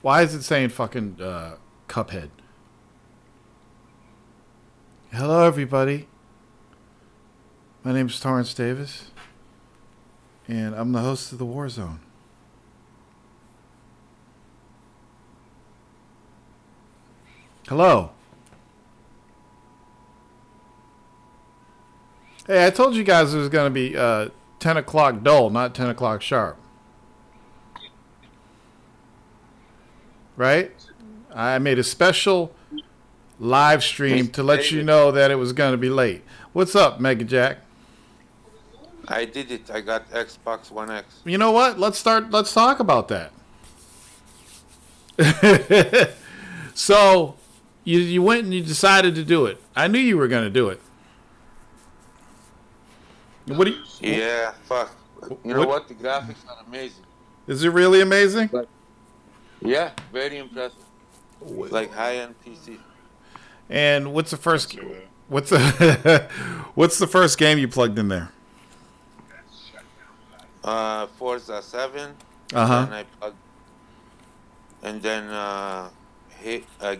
Why is it saying fucking Cuphead? Hello, everybody. My name is Torrance Davis, and I'm the host of the Warzone. Hello. Hey, I told you guys it was going to be 10 o'clock dull, not 10 o'clock sharp. Right? I made a special live stream to let you know that it was going to be late. What's up, Megajack? I did it. I got Xbox One X. You know what? Let's talk about that. So, you went and you decided to do it. I knew you were going to do it. What do you... Yeah, fuck. You know what? The graphics are amazing. Is it really amazing? But, yeah, very impressive. It's like high-end PC. And what's the first what's the first game you plugged in there? Forza 7. Uh-huh. And then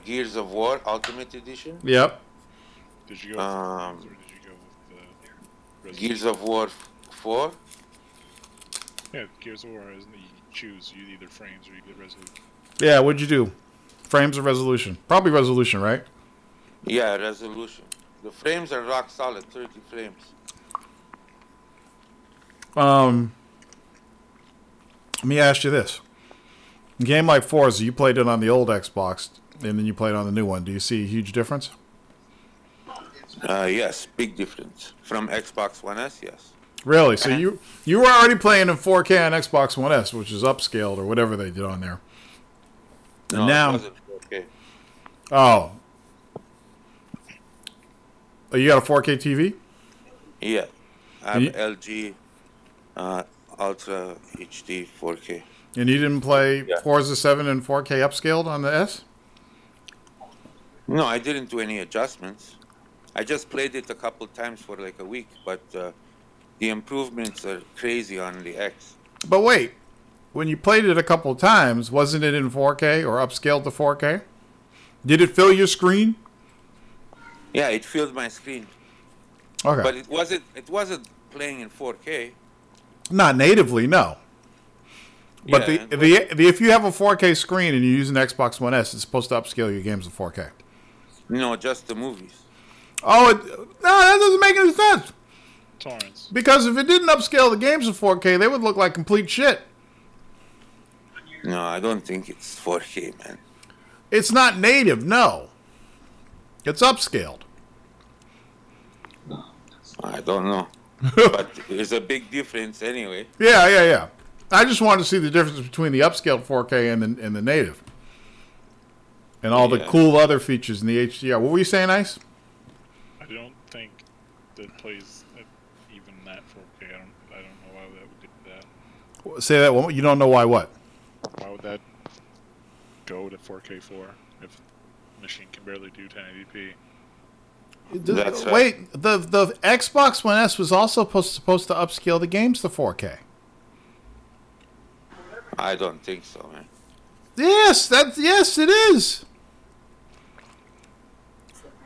Gears of War Ultimate Edition. Yep. Did you go with Gears of War 4? Yeah, Gears of War isn't you choose. You either frames or you get resolution. Yeah, what'd you do? Frames or resolution? Probably resolution, right? Yeah, resolution. The frames are rock solid, 30 frames. Let me ask you this. A game like Forza, you played it on the old Xbox, and then you played on the new one. Do you see a huge difference? Yes, big difference. From Xbox One S, yes. Really? So you were already playing in 4K on Xbox One S, which is upscaled or whatever they did on there. No, now, it wasn't 4K. Oh, you got a 4K TV? Yeah, I have LG Ultra HD 4K. And you didn't play Forza 7 in 4K upscaled on the S? No, I didn't do any adjustments. I just played it a couple times for like a week, but the improvements are crazy on the X. But wait, when you played it a couple times, wasn't it in 4K or upscaled to 4K? Did it fill your screen? Yeah, it filled my screen. Okay. But it wasn't playing in 4K. Not natively, no. But Yeah, if you have a 4K screen and you use an Xbox One S, it's supposed to upscale your games to 4K. No, just the movies. Oh, no, that doesn't make any sense. Torrance. Because if it didn't upscale the games to 4K, they would look like complete shit. No, I don't think it's 4K, man. It's not native, no. It's upscaled. I don't know. But there's a big difference anyway. Yeah. I just wanted to see the difference between the upscaled 4K and the native. And all the cool other features in the HDR. What were you saying, Ice? I don't think that plays even that 4K. I don't know why that would do that. Say that one. You don't know why what? Why would that go to 4K4 if the machine can barely do 1080p? That's right. Wait, the Xbox One S was also supposed to upscale the games to 4K. I don't think so, man. Yes, it is.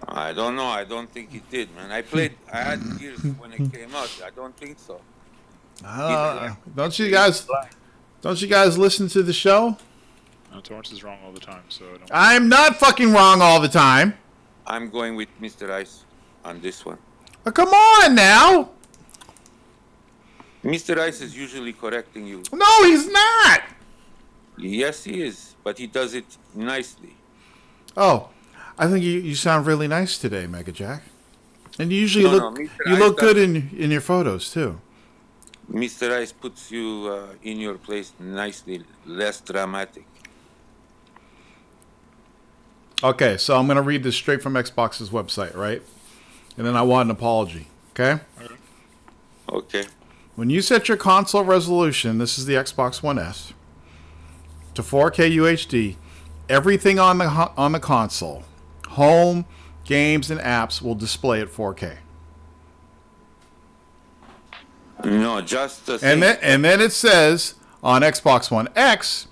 I don't know. I don't think it did, man. I had Gears when it came out. I don't think so. Don't you guys listen to the show? No, Torrance is wrong all the time, so I don't. I'm not fucking wrong all the time. I'm going with Mr. Ice on this one. Oh, come on now. Mr. Ice is usually correcting you. No, he's not. Yes, he is, but he does it nicely. Oh, I think you sound really nice today, Megajack. And you usually you look good in your photos too. Mr. Ice puts you in your place nicely, less dramatic. Okay, so I'm going to read this straight from Xbox's website, right? And then I want an apology, okay? Okay. When you set your console resolution, this is the Xbox One S, to 4K UHD, everything on the console, home, games, and apps will display at 4K. No, just the and then it says on Xbox One X,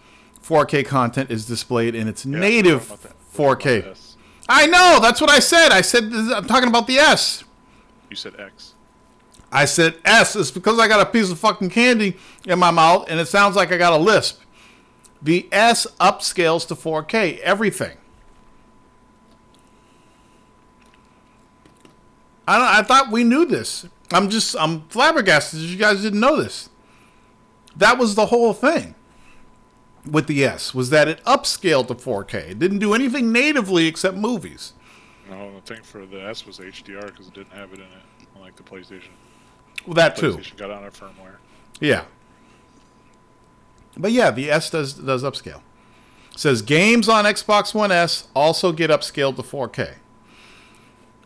4K content is displayed in its Yeah, native I'm talking about that. 4K. S. I know, that's what I said. I said I'm talking about the S. You said X. I said S. It's because I got a piece of fucking candy in my mouth and it sounds like I got a lisp. The S upscales to 4K, everything. I thought we knew this. I'm flabbergasted that you guys didn't know this. That was the whole thing with the S, was that it upscaled to 4K. It didn't do anything natively except movies. No, the thing for the S was HDR because it didn't have it in it, unlike the PlayStation. Well, that too. PlayStation got on our firmware. Yeah. But yeah, the S does upscale. It says games on Xbox One S also get upscaled to 4K.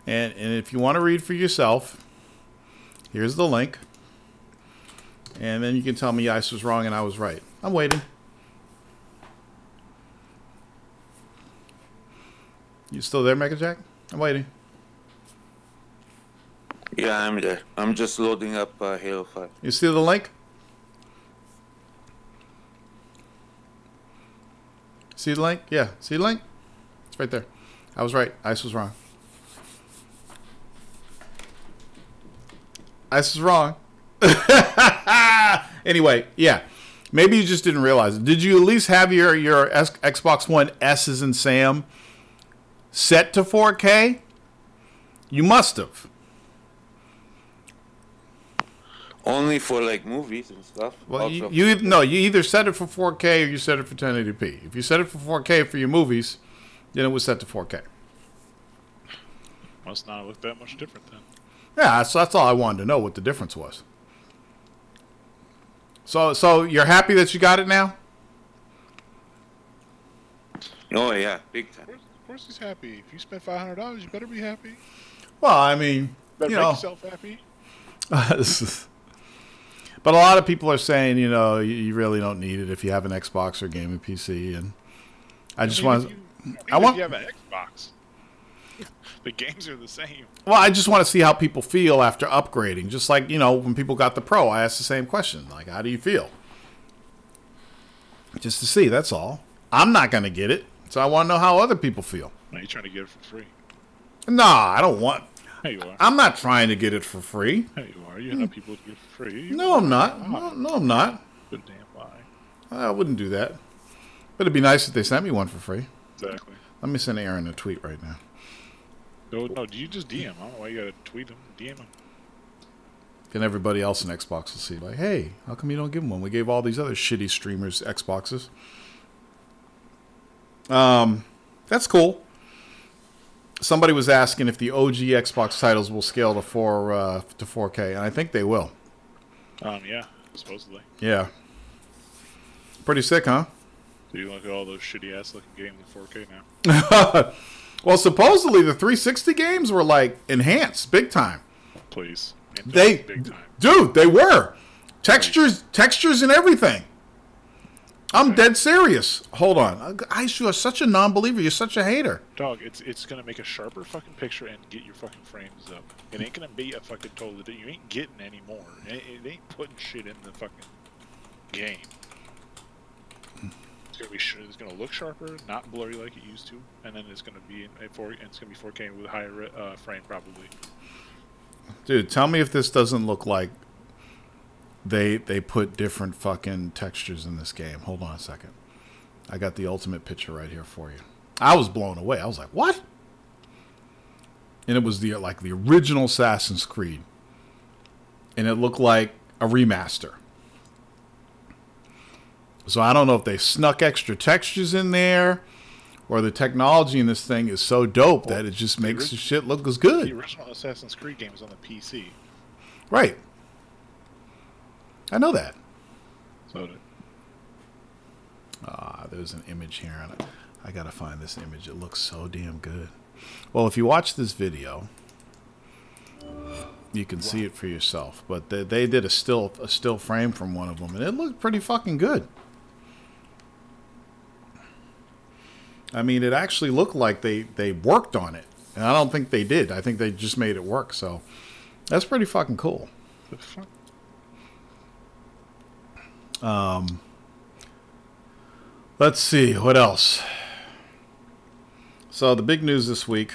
And if you want to read for yourself, here's the link. And then you can tell me Ice was wrong and I was right. I'm waiting. You still there, Megajack? I'm waiting. Yeah, I'm there. I'm just loading up Halo 5. You see the link? See the link? Yeah. See the link? It's right there. I was right. Ice was wrong. Ice was wrong. Anyway, yeah. Maybe you just didn't realize it. Did you at least have your Xbox One S's and Sam set to 4K? You must have. Only for like movies and stuff. Well, you either set it for 4K or you set it for 1080p. If you set it for 4K for your movies, then it was set to 4K. Must not look that much different then. Yeah, so that's all I wanted to know what the difference was. So you're happy that you got it now? Oh yeah, big time. Of course he's happy. If you spent $500, you better be happy. Well, I mean, Better you make know, yourself happy. But a lot of people are saying, you know, you really don't need it if you have an Xbox or gaming PC, and I just want. If you have an Xbox, the games are the same. Well, I just want to see how people feel after upgrading. Just like, you know, when people got the Pro, I asked the same question. Like, how do you feel? Just to see, that's all. I'm not going to get it, so I want to know how other people feel. Now you're trying to get it for free. Nah, I don't want... Hey, you are. I'm not trying to get it for free. Hey, you are. You have people to get it for free. No, I'm not. No, I'm not. Good damn lie. I wouldn't do that. But it'd be nice if they sent me one for free. Exactly. Let me send Aaron a tweet right now. No, you just DM. I don't know why you gotta tweet him. DM him. And everybody else in Xbox will see, like, hey, how come you don't give them one? We gave all these other shitty streamers Xboxes. That's cool. Somebody was asking if the OG Xbox titles will scale to 4K, and I think they will. Yeah, supposedly. Yeah. Pretty sick, huh? So you look at all those shitty ass looking games in 4K now. Well, supposedly the 360 games were like enhanced big time. Please. Big time. Dude, they were. Textures and everything. I'm dead serious. Hold on. Ice, you are such a non-believer. You're such a hater. Dog, it's gonna make a sharper fucking picture and get your fucking frames up. It ain't gonna be a fucking total that you ain't getting anymore. It ain't putting shit in the fucking game. It's gonna be it's gonna look sharper, not blurry like it used to, and then it's gonna be it's gonna be 4K with a higher frame probably. Dude, tell me if this doesn't look like they put different fucking textures in this game. Hold on a second. I got the ultimate picture right here for you. I was blown away. I was like, what? And it was the original Assassin's Creed. And it looked like a remaster. So I don't know if they snuck extra textures in there, or the technology in this thing is so dope that it just makes the shit look as good. The original Assassin's Creed game was on the PC. Right. I know that. So did. There's an image here. I gotta find this image. It looks so damn good. Well, if you watch this video, you can see it for yourself. But they did a still frame from one of them, and it looked pretty fucking good. I mean, it actually looked like they worked on it. And I don't think they did. I think they just made it work. So that's pretty fucking cool. The fuck? Let's see, what else? So the big news this week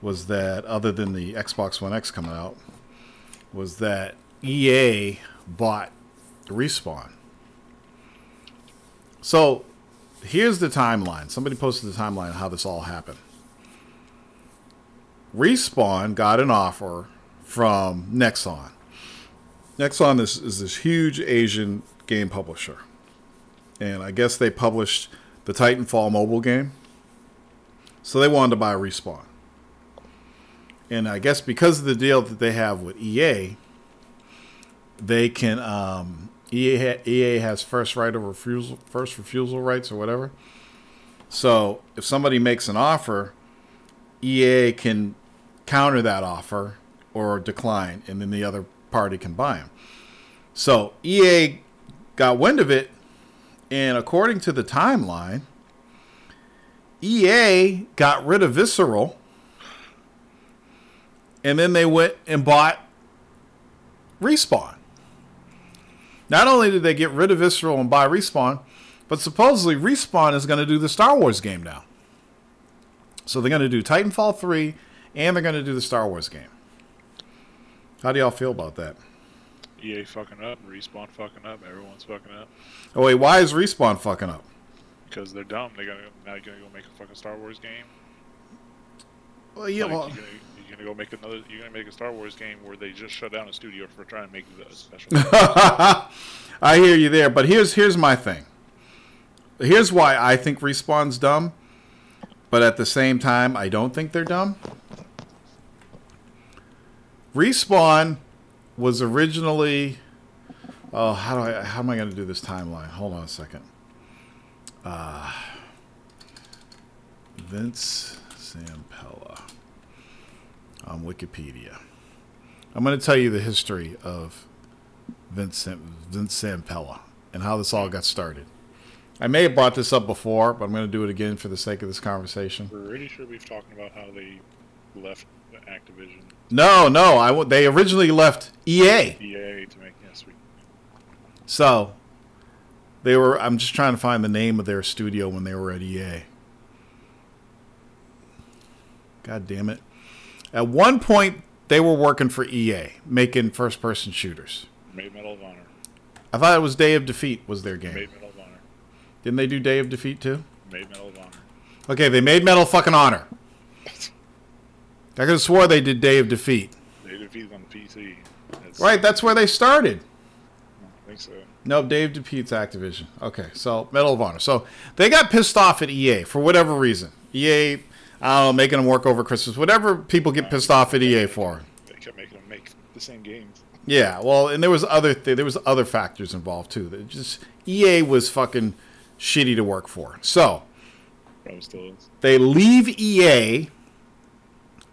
was that, other than the Xbox One X coming out, was that EA bought Respawn. So here's the timeline. Somebody posted the timeline of how this all happened. Respawn got an offer from Nexon. Nexon is this huge Asian game publisher. And I guess they published the Titanfall mobile game. So they wanted to buy Respawn. And I guess because of the deal that they have with EA, they can EA has first refusal rights or whatever. So if somebody makes an offer, EA can counter that offer or decline, and then the other party can buy them. So EA got wind of it, and according to the timeline, EA got rid of Visceral, and then they went and bought Respawn. Not only did they get rid of Visceral and buy Respawn, but supposedly Respawn is going to do the Star Wars game now. So they're going to do Titanfall 3, and they're going to do the Star Wars game. How do y'all feel about that? EA fucking up, Respawn fucking up, everyone's fucking up. Oh wait, why is Respawn fucking up? Because they're dumb. Now you're gonna go make a fucking Star Wars game. Well, yeah, Like, you're gonna go make another. You're gonna make a Star Wars game where they just shut down a studio for trying to make the special. I hear you there, but here's my thing. Here's why I think Respawn's dumb, but at the same time, I don't think they're dumb. Respawn was originally. Oh, how am I going to do this timeline? Hold on a second. Vince Zampella on Wikipedia. I'm going to tell you the history of Vince Zampella and how this all got started. I may have brought this up before, but I'm going to do it again for the sake of this conversation. We're pretty sure we've talked about how they left Activision. No, they originally left EA. EA to make So they were. I'm just trying to find the name of their studio when they were at EA. God damn it! At one point, they were working for EA, making first-person shooters. Made Medal of Honor. I thought it was Day of Defeat was their game. Made Medal of Honor. Didn't they do Day of Defeat too? Made Medal of Honor. Okay, they made Medal of fucking Honor. I could have swore they did Day of Defeat. Day of Defeat on the PC. Right, that's where they started. I think so. No, Day of Defeat's Activision. Okay, so Medal of Honor. So they got pissed off at EA for whatever reason. EA, I don't know, making them work over Christmas. Whatever people get pissed off at EA for. They kept making them make the same games. Yeah, well, and there was other factors involved too. That just EA was fucking shitty to work for. So Probably still is. They leave EA,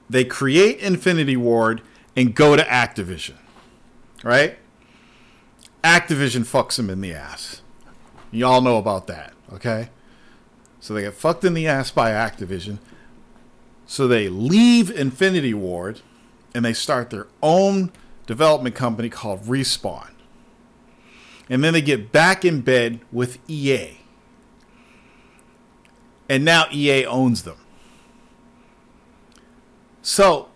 they create Infinity Ward, and go to Activision. Right? Activision fucks them in the ass. Y'all know about that, okay? So they get fucked in the ass by Activision. So they leave Infinity Ward, and they start their own development company called Respawn. And then they get back in bed with EA. And now EA owns them. So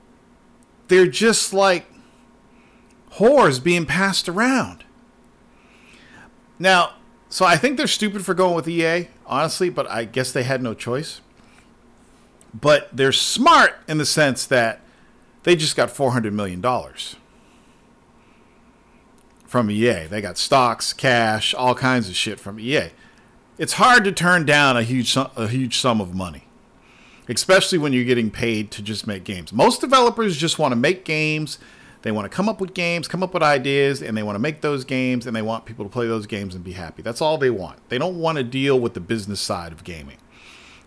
they're just like whores being passed around. Now, so I think they're stupid for going with EA, honestly, but I guess they had no choice. But they're smart in the sense that they just got $400 million from EA. They got stocks, cash, all kinds of shit from EA. It's hard to turn down a huge sum of money, especially when you're getting paid to just make games. Most developers just want to make games. They want to come up with games, come up with ideas, and they want to make those games, and they want people to play those games and be happy. That's all they want. They don't want to deal with the business side of gaming.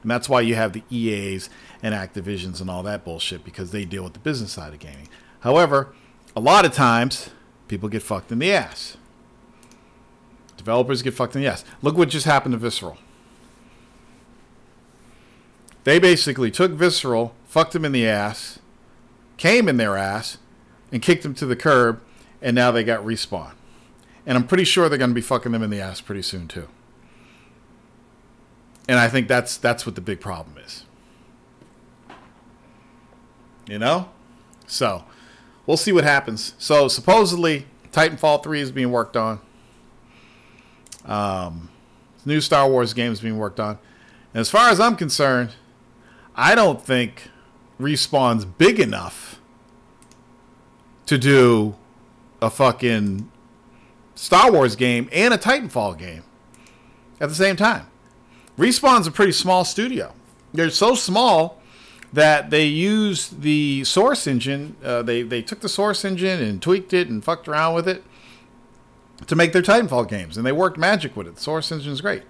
And that's why you have the EAs and Activisions and all that bullshit, because they deal with the business side of gaming. However, a lot of times, people get fucked in the ass. Developers get fucked in the ass. Look what just happened to Visceral. They basically took Visceral, fucked them in the ass, came in their ass, and kicked them to the curb, and now they got Respawn. And I'm pretty sure they're going to be fucking them in the ass pretty soon, too. And I think that's what the big problem is. You know? So, we'll see what happens. So, supposedly, Titanfall 3 is being worked on. New Star Wars game is being worked on. And as far as I'm concerned, I don't think Respawn's big enough to do a fucking Star Wars game and a Titanfall game at the same time. Respawn's a pretty small studio. They're so small that they used the Source engine. They took the Source engine and tweaked it and fucked around with it to make their Titanfall games. And they worked magic with it. The Source engine's great.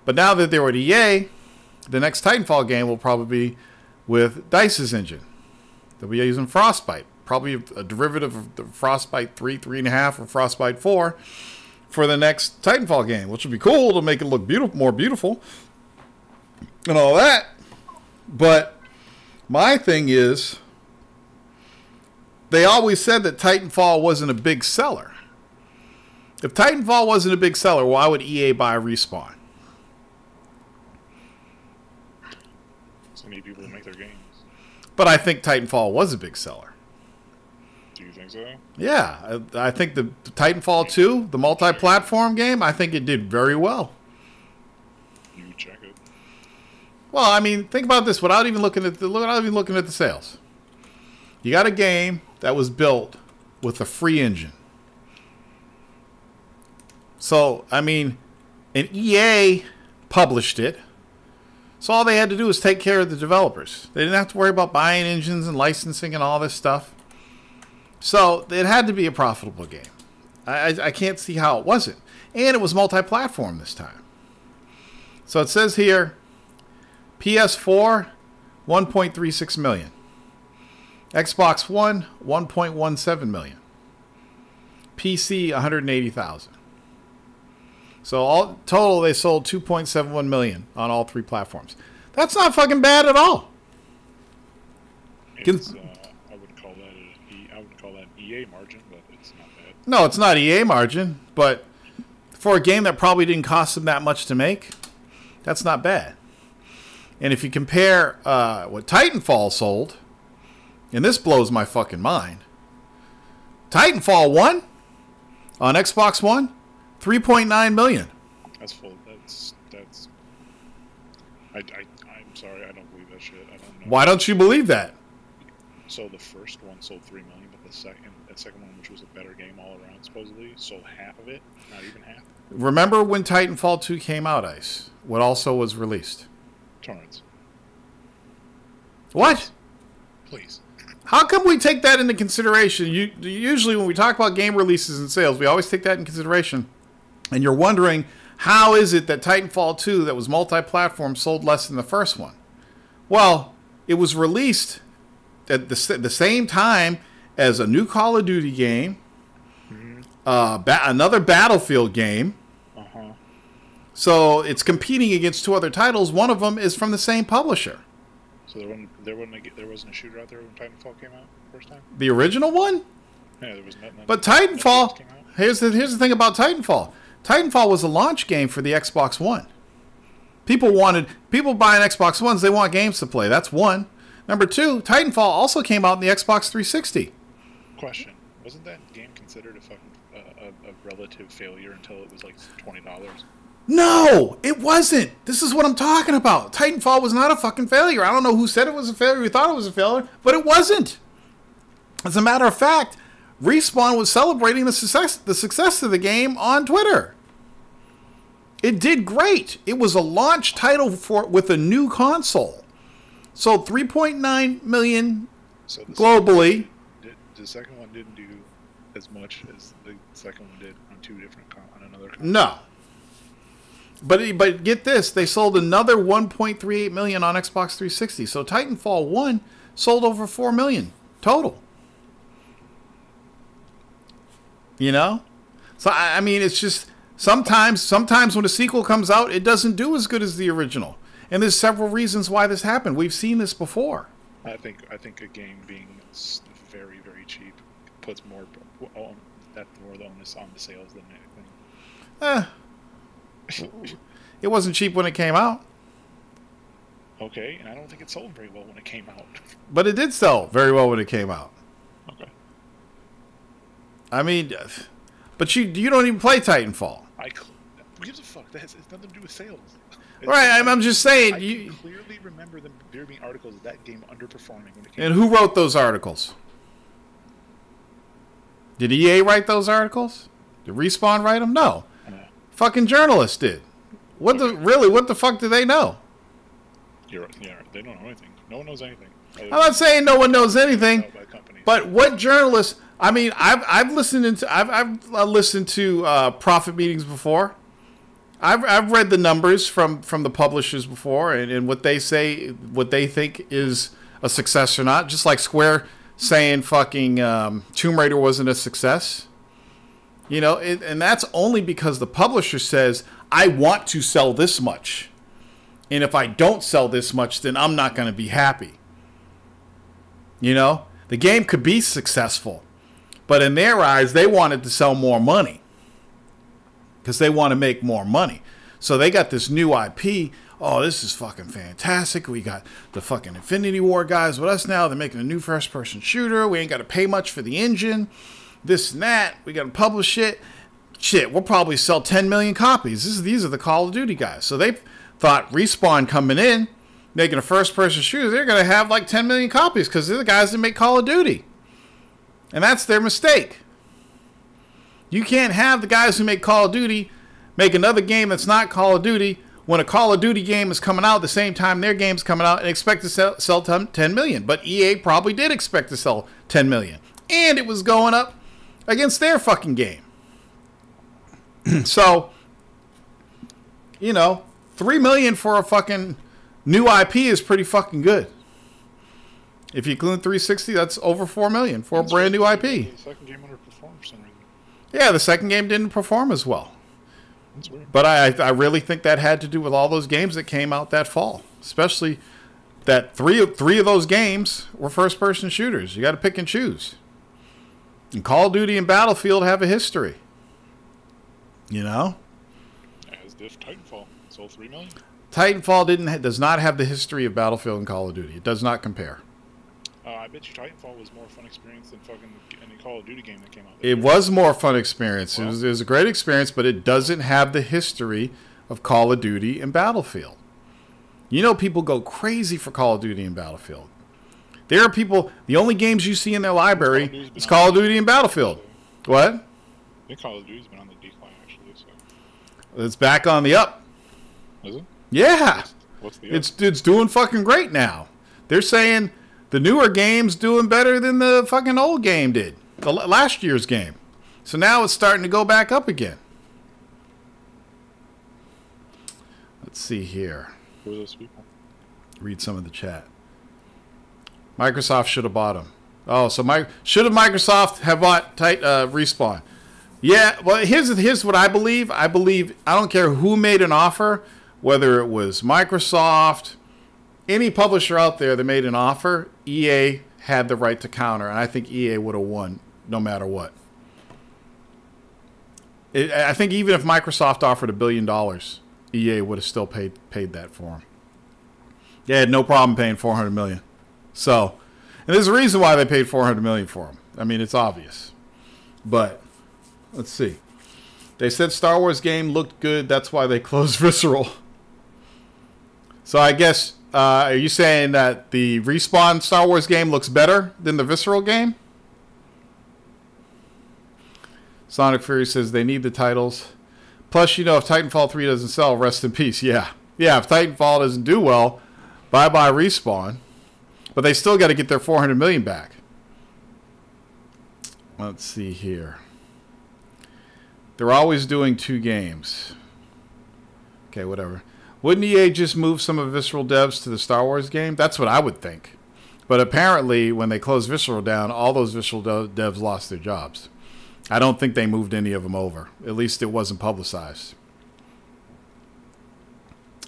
But now that they're at EA, the next Titanfall game will probably be with DICE's engine. They'll be using Frostbite. Probably a derivative of the Frostbite 3, 3.5, or Frostbite 4 for the next Titanfall game, which would be cool to make it look beautiful, more beautiful and all that. But my thing is, they always said that Titanfall wasn't a big seller. If Titanfall wasn't a big seller, why would EA buy Respawn? So many people make their games. But I think Titanfall was a big seller. Do you think so? Yeah, I think the Titanfall 2, the multi-platform game, I think it did very well. You check it. Well, I mean, think about this without even looking at the sales. You got a game that was built with a free engine. So, I mean, and EA published it. So all they had to do was take care of the developers. They didn't have to worry about buying engines and licensing and all this stuff. So it had to be a profitable game. I can't see how it wasn't. And it was multi-platform this time. So it says here, PS4, 1.36 million. Xbox One, 1.17 million. PC, 180,000. So all total, they sold 2.71 million on all three platforms. That's not fucking bad at all. It's, I would call that an EA margin, but it's not bad. No, it's not EA margin, but for a game that probably didn't cost them that much to make, that's not bad. And if you compare what Titanfall sold, and this blows my fucking mind, Titanfall 1 on Xbox One, 3.9 million. That's full. That's. I'm sorry, I don't believe that shit. I don't know. Why don't you believe that? So the first one sold 3 million, but the second one, which was a better game all around, supposedly sold half of it. Not even half. Remember when Titanfall 2 came out, Ice? What also was released? Torrents. What? Please. How come we take that into consideration? Usually when we talk about game releases and sales, we always take that in consideration. And you're wondering, how is it that Titanfall 2, that was multi-platform, sold less than the first one? Well, it was released at the same time as a new Call of Duty game, another Battlefield game. So it's competing against two other titles. One of them is from the same publisher. So there wasn't a shooter out there when Titanfall came out first time? The original one? Yeah, there was nothing. But Titanfall, here's the thing about Titanfall. Titanfall was a launch game for the Xbox One. People buying Xbox Ones, they want games to play. That's one. Number two, Titanfall also came out in the Xbox 360. Question: wasn't that game considered a fucking a relative failure until it was like $20? No, it wasn't. This is what I'm talking about. Titanfall was not a fucking failure. I don't know who said it was a failure, who thought it was a failure, but it wasn't. As a matter of fact, Respawn was celebrating the success of the game on Twitter. It did great. It was a launch title with a new console. Sold 3.9 million globally. The second one didn't do as much as the second one did on on another console. No. But get this, they sold another 1.38 million on Xbox 360. So Titanfall 1 sold over 4 million total. You know? So I mean, it's just sometimes when a sequel comes out, it doesn't do as good as the original. And there's several reasons why this happened. We've seen this before. I think a game being very, very cheap puts more the onus on the sales than anything. It wasn't cheap when it came out. Okay, and I don't think it sold very well when it came out. But it did sell very well when it came out. Okay. I mean, but you don't even play Titanfall. Who gives a fuck? That has nothing to do with sales. Right, I'm just saying. I You clearly remember there being articles of that game underperforming when it came and out. who wrote those articles? Did EA write those articles? Did Respawn write them? No. Fucking journalists did. What the fuck do they know? Yeah, they don't know anything. No one knows anything. I'm not saying no one knows anything, but what journalists? I mean, I've listened to profit meetings before. I've read the numbers from the publishers before, and what they say, what they think is a success or not. Just like Square saying fucking Tomb Raider wasn't a success. You know, and that's only because the publisher says, I want to sell this much. And if I don't sell this much, then I'm not going to be happy. You know, the game could be successful, but in their eyes, they wanted to sell more money because they want to make more money. So they got this new IP. Oh, this is fucking fantastic. We got the fucking Infinity War guys with us now. They're making a new first-person shooter. We ain't got to pay much for the engine. This and that. We got to publish it. Shit, we'll probably sell 10 million copies. These are the Call of Duty guys. So they thought Respawn coming in, making a first-person shooter, they're going to have like 10 million copies because they're the guys that make Call of Duty. And that's their mistake. You can't have the guys who make Call of Duty make another game that's not Call of Duty when a Call of Duty game is coming out at the same time their game's coming out and expect to sell 10 million. But EA probably did expect to sell 10 million. And it was going up against their fucking game. So, you know, 3 million for a fucking new IP is pretty fucking good. If you include 360, that's over 4 million for a brand new IP. The second game underperformed for some reason. Yeah, the second game didn't perform as well. That's weird. But I really think that had to do with all those games that came out that fall. Especially that three of those games were first-person shooters. You got to pick and choose. And Call of Duty and Battlefield have a history. You know? As if Titanfall sold 3 million. Titanfall does not have the history of Battlefield and Call of Duty. It does not compare. I bet you Titanfall was more fun experience than fucking any Call of Duty game that came out. It was more fun experience. Well, it was a great experience, but it doesn't have the history of Call of Duty and Battlefield. You know, people go crazy for Call of Duty and Battlefield. There are people, the only games you see in their library is Call of Duty and Battlefield. What? I think Call of Duty's been on the decline, actually. So. It's back on the up. Is it? Yeah. What's the up? It's doing fucking great now. They're saying the newer game's doing better than the fucking old game did. The last year's game. So now it's starting to go back up again. Let's see here. Who are those people? Read some of the chat. Microsoft should have bought them. Oh, so should have Microsoft have bought Respawn? Yeah. Well, here's what I believe. I don't care who made an offer, whether it was Microsoft, any publisher out there that made an offer, EA had the right to counter, and I think EA would have won no matter what. I think even if Microsoft offered $1 billion, EA would have still paid that for them. They had no problem paying $400 million. So, and there's a reason why they paid $400 million for them. I mean, it's obvious. But let's see. They said Star Wars game looked good. That's why they closed Visceral. So I guess, are you saying that the Respawn Star Wars game looks better than the Visceral game? Sonic Fury says they need the titles. Plus, you know, if Titanfall 3 doesn't sell, rest in peace. Yeah. Yeah, if Titanfall doesn't do well, bye-bye Respawn. But they still got to get their $400 million back. Let's see here. They're always doing 2 games. Okay, whatever. Wouldn't EA just move some of Visceral devs to the Star Wars game? That's what I would think. But apparently, when they closed Visceral down, all those Visceral devs lost their jobs. I don't think they moved any of them over. At least it wasn't publicized.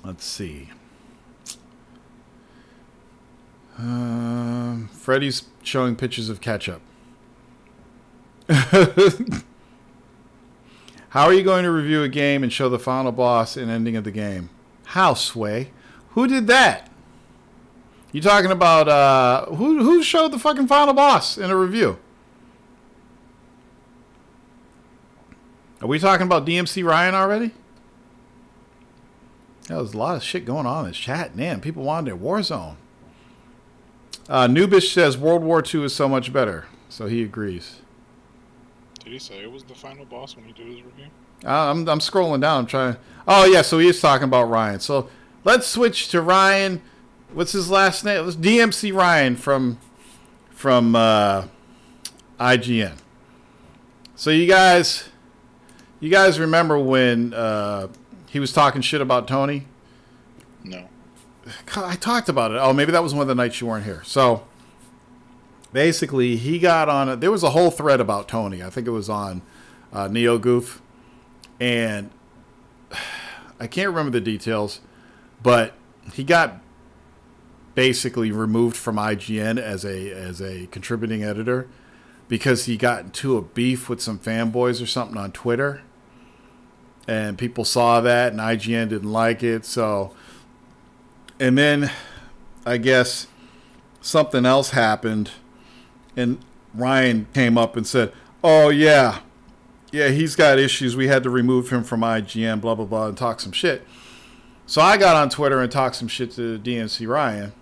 Let's see. Freddy's showing pictures of ketchup. How are you going to review a game and show the final boss and ending of the game? How, Sway? Who did that? You talking about who showed the fucking final boss in a review? Are we talking about DMC Ryan already? Yeah, there's a lot of shit going on in this chat. Man, people wanted their Warzone. Nubish says World War II is so much better, so he agrees. Did he say it was the final boss when he did his review? I'm scrolling down. I'm trying. Oh yeah, so he is talking about Ryan. So let's switch to Ryan. What's his last name? It was DMC Ryan from IGN. So you guys remember when he was talking shit about Tony? No. I talked about it. Oh, maybe that was one of the nights you weren't here. So basically, he got on it. There was a whole thread about Tony. I think it was on NeoGoof, and I can't remember the details, but he got basically removed from IGN as a contributing editor because he got into a beef with some fanboys or something on Twitter, and people saw that, and IGN didn't like it. So, and then I guess something else happened, and Ryan came up and said, "Oh yeah, he's got issues. We had to remove him from IGN, blah blah blah," and talk some shit. So I got on Twitter and talked some shit to DMC Ryan,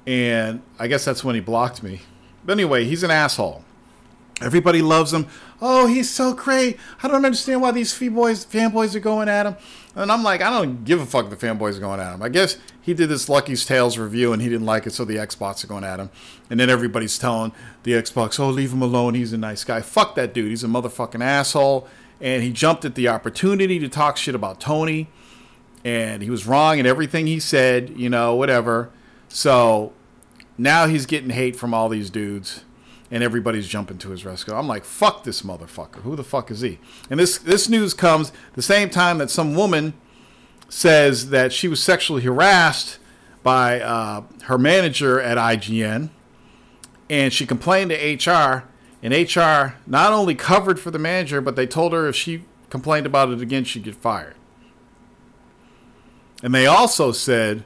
and I guess that's when he blocked me. But anyway, he's an asshole. Everybody loves him. Oh, he's so great. I don't understand why these fanboys are going at him. And I'm like, I don't give a fuck if the fanboys are going at him. I guess he did this Lucky's Tales review and he didn't like it, so the Xbox are going at him. And then everybody's telling the Xbox, oh, leave him alone. He's a nice guy. Fuck that dude. He's a motherfucking asshole. And he jumped at the opportunity to talk shit about Tony. And he was wrong in everything he said, you know, whatever. So now he's getting hate from all these dudes. And everybody's jumping to his rescue. I'm like, fuck this motherfucker. Who the fuck is he? And this news comes the same time that some woman says that she was sexually harassed by her manager at IGN. And she complained to HR. And HR not only covered for the manager, but they told her if she complained about it again, she'd get fired. And they also said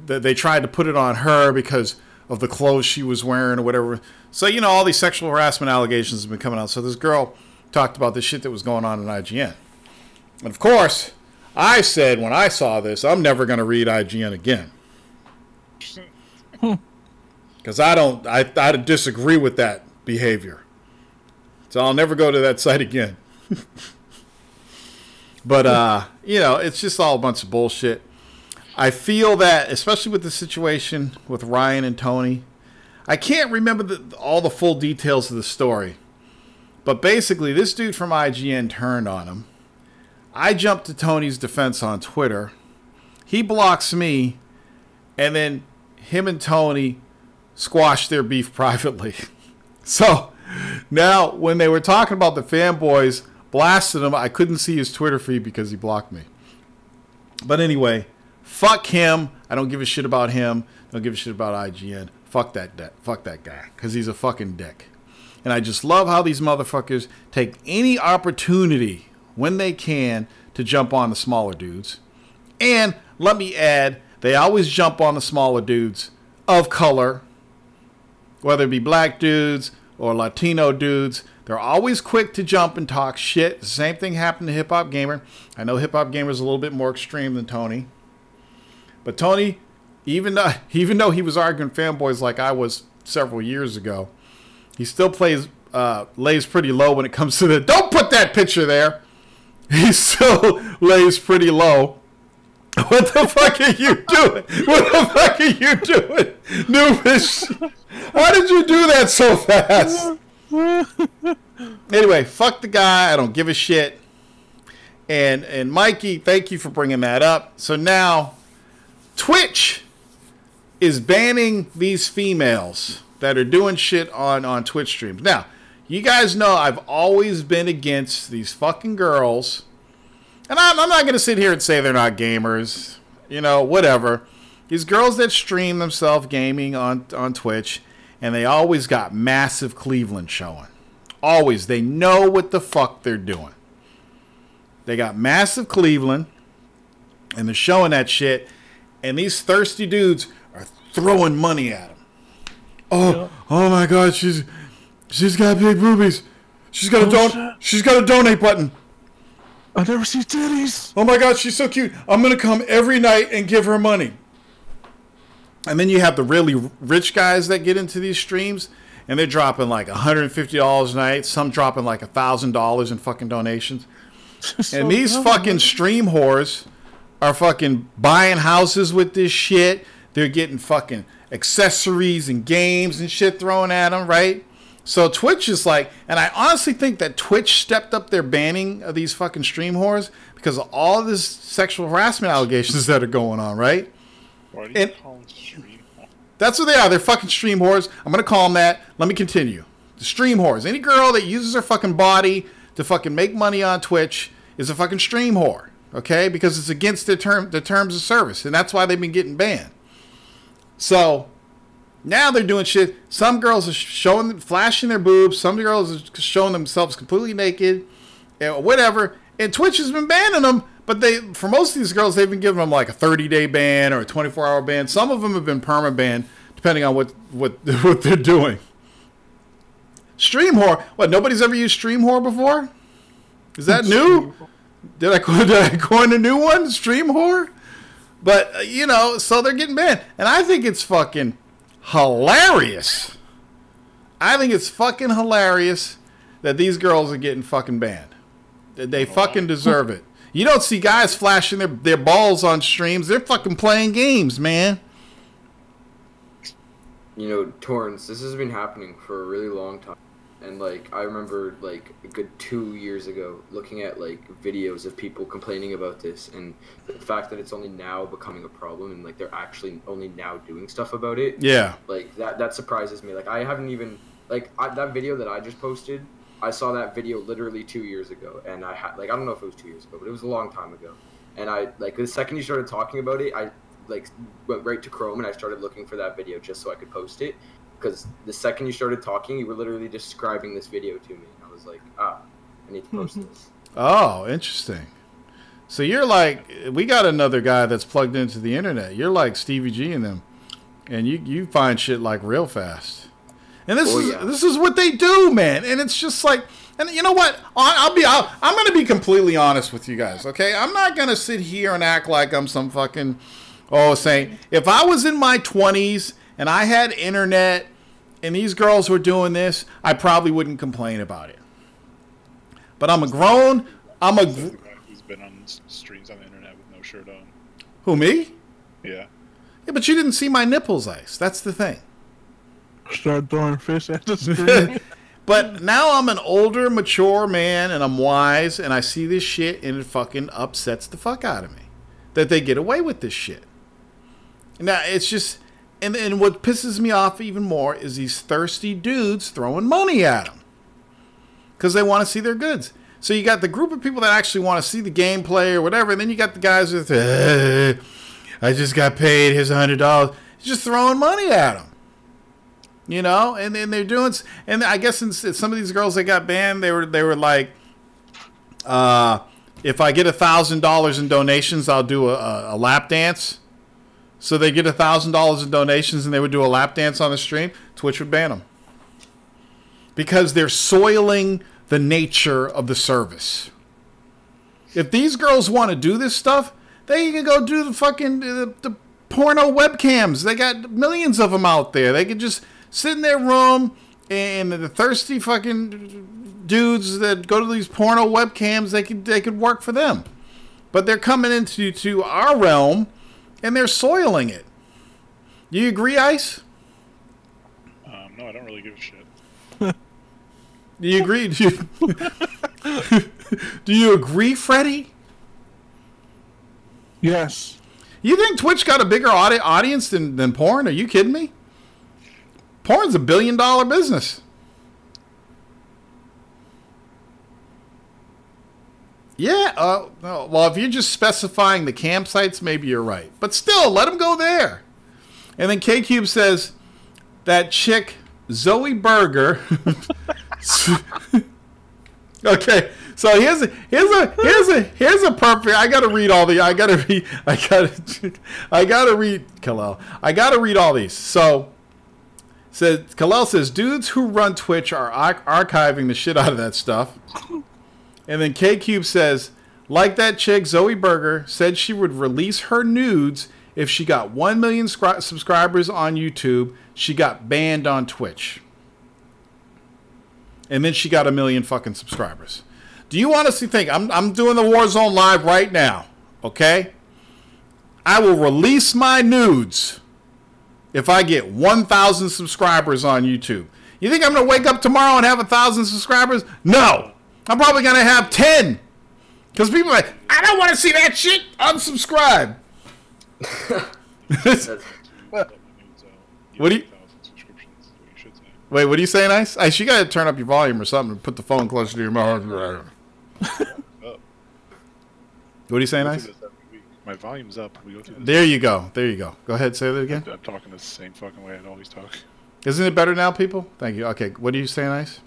that they tried to put it on her because of the clothes she was wearing or whatever. So, you know, all these sexual harassment allegations have been coming out. So this girl talked about the shit that was going on in IGN. And of course, I said when I saw this, I'm never going to read IGN again. Because I disagree with that behavior. So I'll never go to that site again. But, you know, it's just all a bunch of bullshit. I feel that, especially with the situation with Ryan and Tony, I can't remember all the full details of the story. But basically, this dude from IGN turned on him. I jumped to Tony's defense on Twitter. He blocks me. And then him and Tony squashed their beef privately. So now, when they were talking about the fanboys blasted him, I couldn't see his Twitter feed because he blocked me. But anyway, fuck him. I don't give a shit about him. Don't give a shit about IGN. Fuck that guy. Because he's a fucking dick. And I just love how these motherfuckers take any opportunity when they can to jump on the smaller dudes. And let me add, they always jump on the smaller dudes of color. Whether it be black dudes or Latino dudes. They're always quick to jump and talk shit. The same thing happened to Hip Hop Gamer. I know Hip Hop Gamer is a little bit more extreme than Tony. But Tony, even though he was arguing fanboys like I was several years ago, he still lays pretty low when it comes to the, don't put that picture there. He still lays pretty low. What the fuck are you doing? What the fuck are you doing? Noobish. How did you do that so fast? Anyway, fuck the guy. I don't give a shit. And Mikey, thank you for bringing that up. So now, Twitch is banning these females that are doing shit on Twitch streams. Now, you guys know I've always been against these fucking girls. And I'm not going to sit here and say they're not gamers. You know, whatever. These girls that stream themselves gaming on Twitch, and they always got massive Cleveland showing. Always. They know what the fuck they're doing. They got massive Cleveland, and they're showing that shit. And these thirsty dudes are throwing money at him. Oh my God, she's got big boobies. She's got a donate button. I never see titties. Oh my God, she's so cute. I'm gonna come every night and give her money. And then you have the really rich guys that get into these streams, and they're dropping like $150 a night. Some dropping like $1,000 in fucking donations. And these fucking stream whores are fucking buying houses with this shit. They're getting fucking accessories and games and shit thrown at them, right? So Twitch is like, and I honestly think that Twitch stepped up their banning of these fucking stream whores because of all of this sexual harassment allegations that are going on, right? Why do you call them stream whores? That's what they are. They're fucking stream whores. I'm going to call them that. Let me continue. The stream whores. Any girl that uses her fucking body to fucking make money on Twitch is a fucking stream whore, okay? Because it's against their terms of service, and that's why they've been getting banned. So now they're doing shit. Some girls are flashing their boobs. Some girls are showing themselves completely naked, whatever. And Twitch has been banning them. But for most of these girls, they've been giving them like a 30-day ban or a 24-hour ban. Some of them have been perma banned, depending on what they're doing. Stream whore. What? Nobody's ever used stream whore before? Is that new? Did I coin a new one? Stream whore. But you know, so they're getting banned, and I think it's fucking hilarious. I think it's fucking hilarious that these girls are getting fucking banned. They fucking deserve it. You don't see guys flashing their balls on streams. They're fucking playing games, man. You know, Torrance, this has been happening for a really long time. And, like, I remember, like, a good 2 years ago looking at, like, videos of people complaining about this. And the fact that it's only now becoming a problem and, like, they're actually only now doing stuff about it. Yeah. Like, that surprises me. Like, I haven't even, like, that video that I just posted, I saw that video literally 2 years ago. And I had, like, I don't know if it was 2 years ago, but it was a long time ago. And I, like, the second you started talking about it, I, like, went right to Chrome and I started looking for that video just so I could post it. Because the second you started talking, you were literally describing this video to me. And I was like, I need to post this. Oh, interesting. So you're like, we got another guy that's plugged into the internet. You're like Stevie G and them. And you find shit like real fast. And this is what they do, man. And it's just like, and you know what? I'm going to be completely honest with you guys, okay? I'm not going to sit here and act like I'm some fucking, saying, if I was in my 20s and I had internet and these girls were doing this, I probably wouldn't complain about it. But I'm a grown, who's been on streams on the internet with no shirt on. Who, me? Yeah. Yeah, but you didn't see my nipples, Ice. That's the thing. Start throwing fish at the screen. But now I'm an older, mature man, and I'm wise, and I see this shit, and it fucking upsets the fuck out of me that they get away with this shit. Now, it's just... And what pisses me off even more is these thirsty dudes throwing money at them because they want to see their goods. So you got the group of people that actually want to see the gameplay or whatever, and then you got the guys with, I just got paid, here's $100. Just throwing money at them, you know. And then they're doing, and I guess in some of these girls that got banned, they were like, if I get $1,000 in donations, I'll do a lap dance. So they get $1,000 in donations and they would do a lap dance on the stream. Twitch would ban them because they're soiling the nature of the service. If these girls want to do this stuff, they can go do the fucking the porno webcams. They got millions of them out there. They could just sit in their room and the thirsty fucking dudes that go to these porno webcams, they could work for them. But they're coming into our realm. And they're soiling it. Do you agree, Ice? No, I don't really give a shit. Do you agree? Do you agree, Freddie? Yes. You think Twitch got a bigger audience than porn? Are you kidding me? Porn's $1 billion business. Yeah, well, if you're just specifying the campsites, maybe you're right. But still, let them go there. And then K-Cube says, that chick, Zoe Berger, Okay, so here's a perfect. I gotta read all the. I gotta read Kalel. I gotta read all these. So, Kalel says dudes who run Twitch are archiving the shit out of that stuff. And then K Cube says, like that chick Zoe Berger said she would release her nudes if she got 1 million subscribers on YouTube. She got banned on Twitch. And then she got 1 million fucking subscribers. Do you honestly think I'm doing the Warzone live right now? Okay, I will release my nudes if I get 1,000 subscribers on YouTube. You think I'm gonna wake up tomorrow and have 1,000 subscribers? No, I'm probably gonna have 10 because people are like, I don't want to see that shit. Unsubscribe. What do you? Wait, what are you saying, Ice? Ice, you gotta turn up your volume or something and put the phone closer to your mouth. What are you saying, Ice? My volume's up. We go through this. There you go. There you go. Go ahead, say that again. I'm talking the same fucking way I'd always talk. Isn't it better now, people? Thank you. Okay, what are you saying, Ice?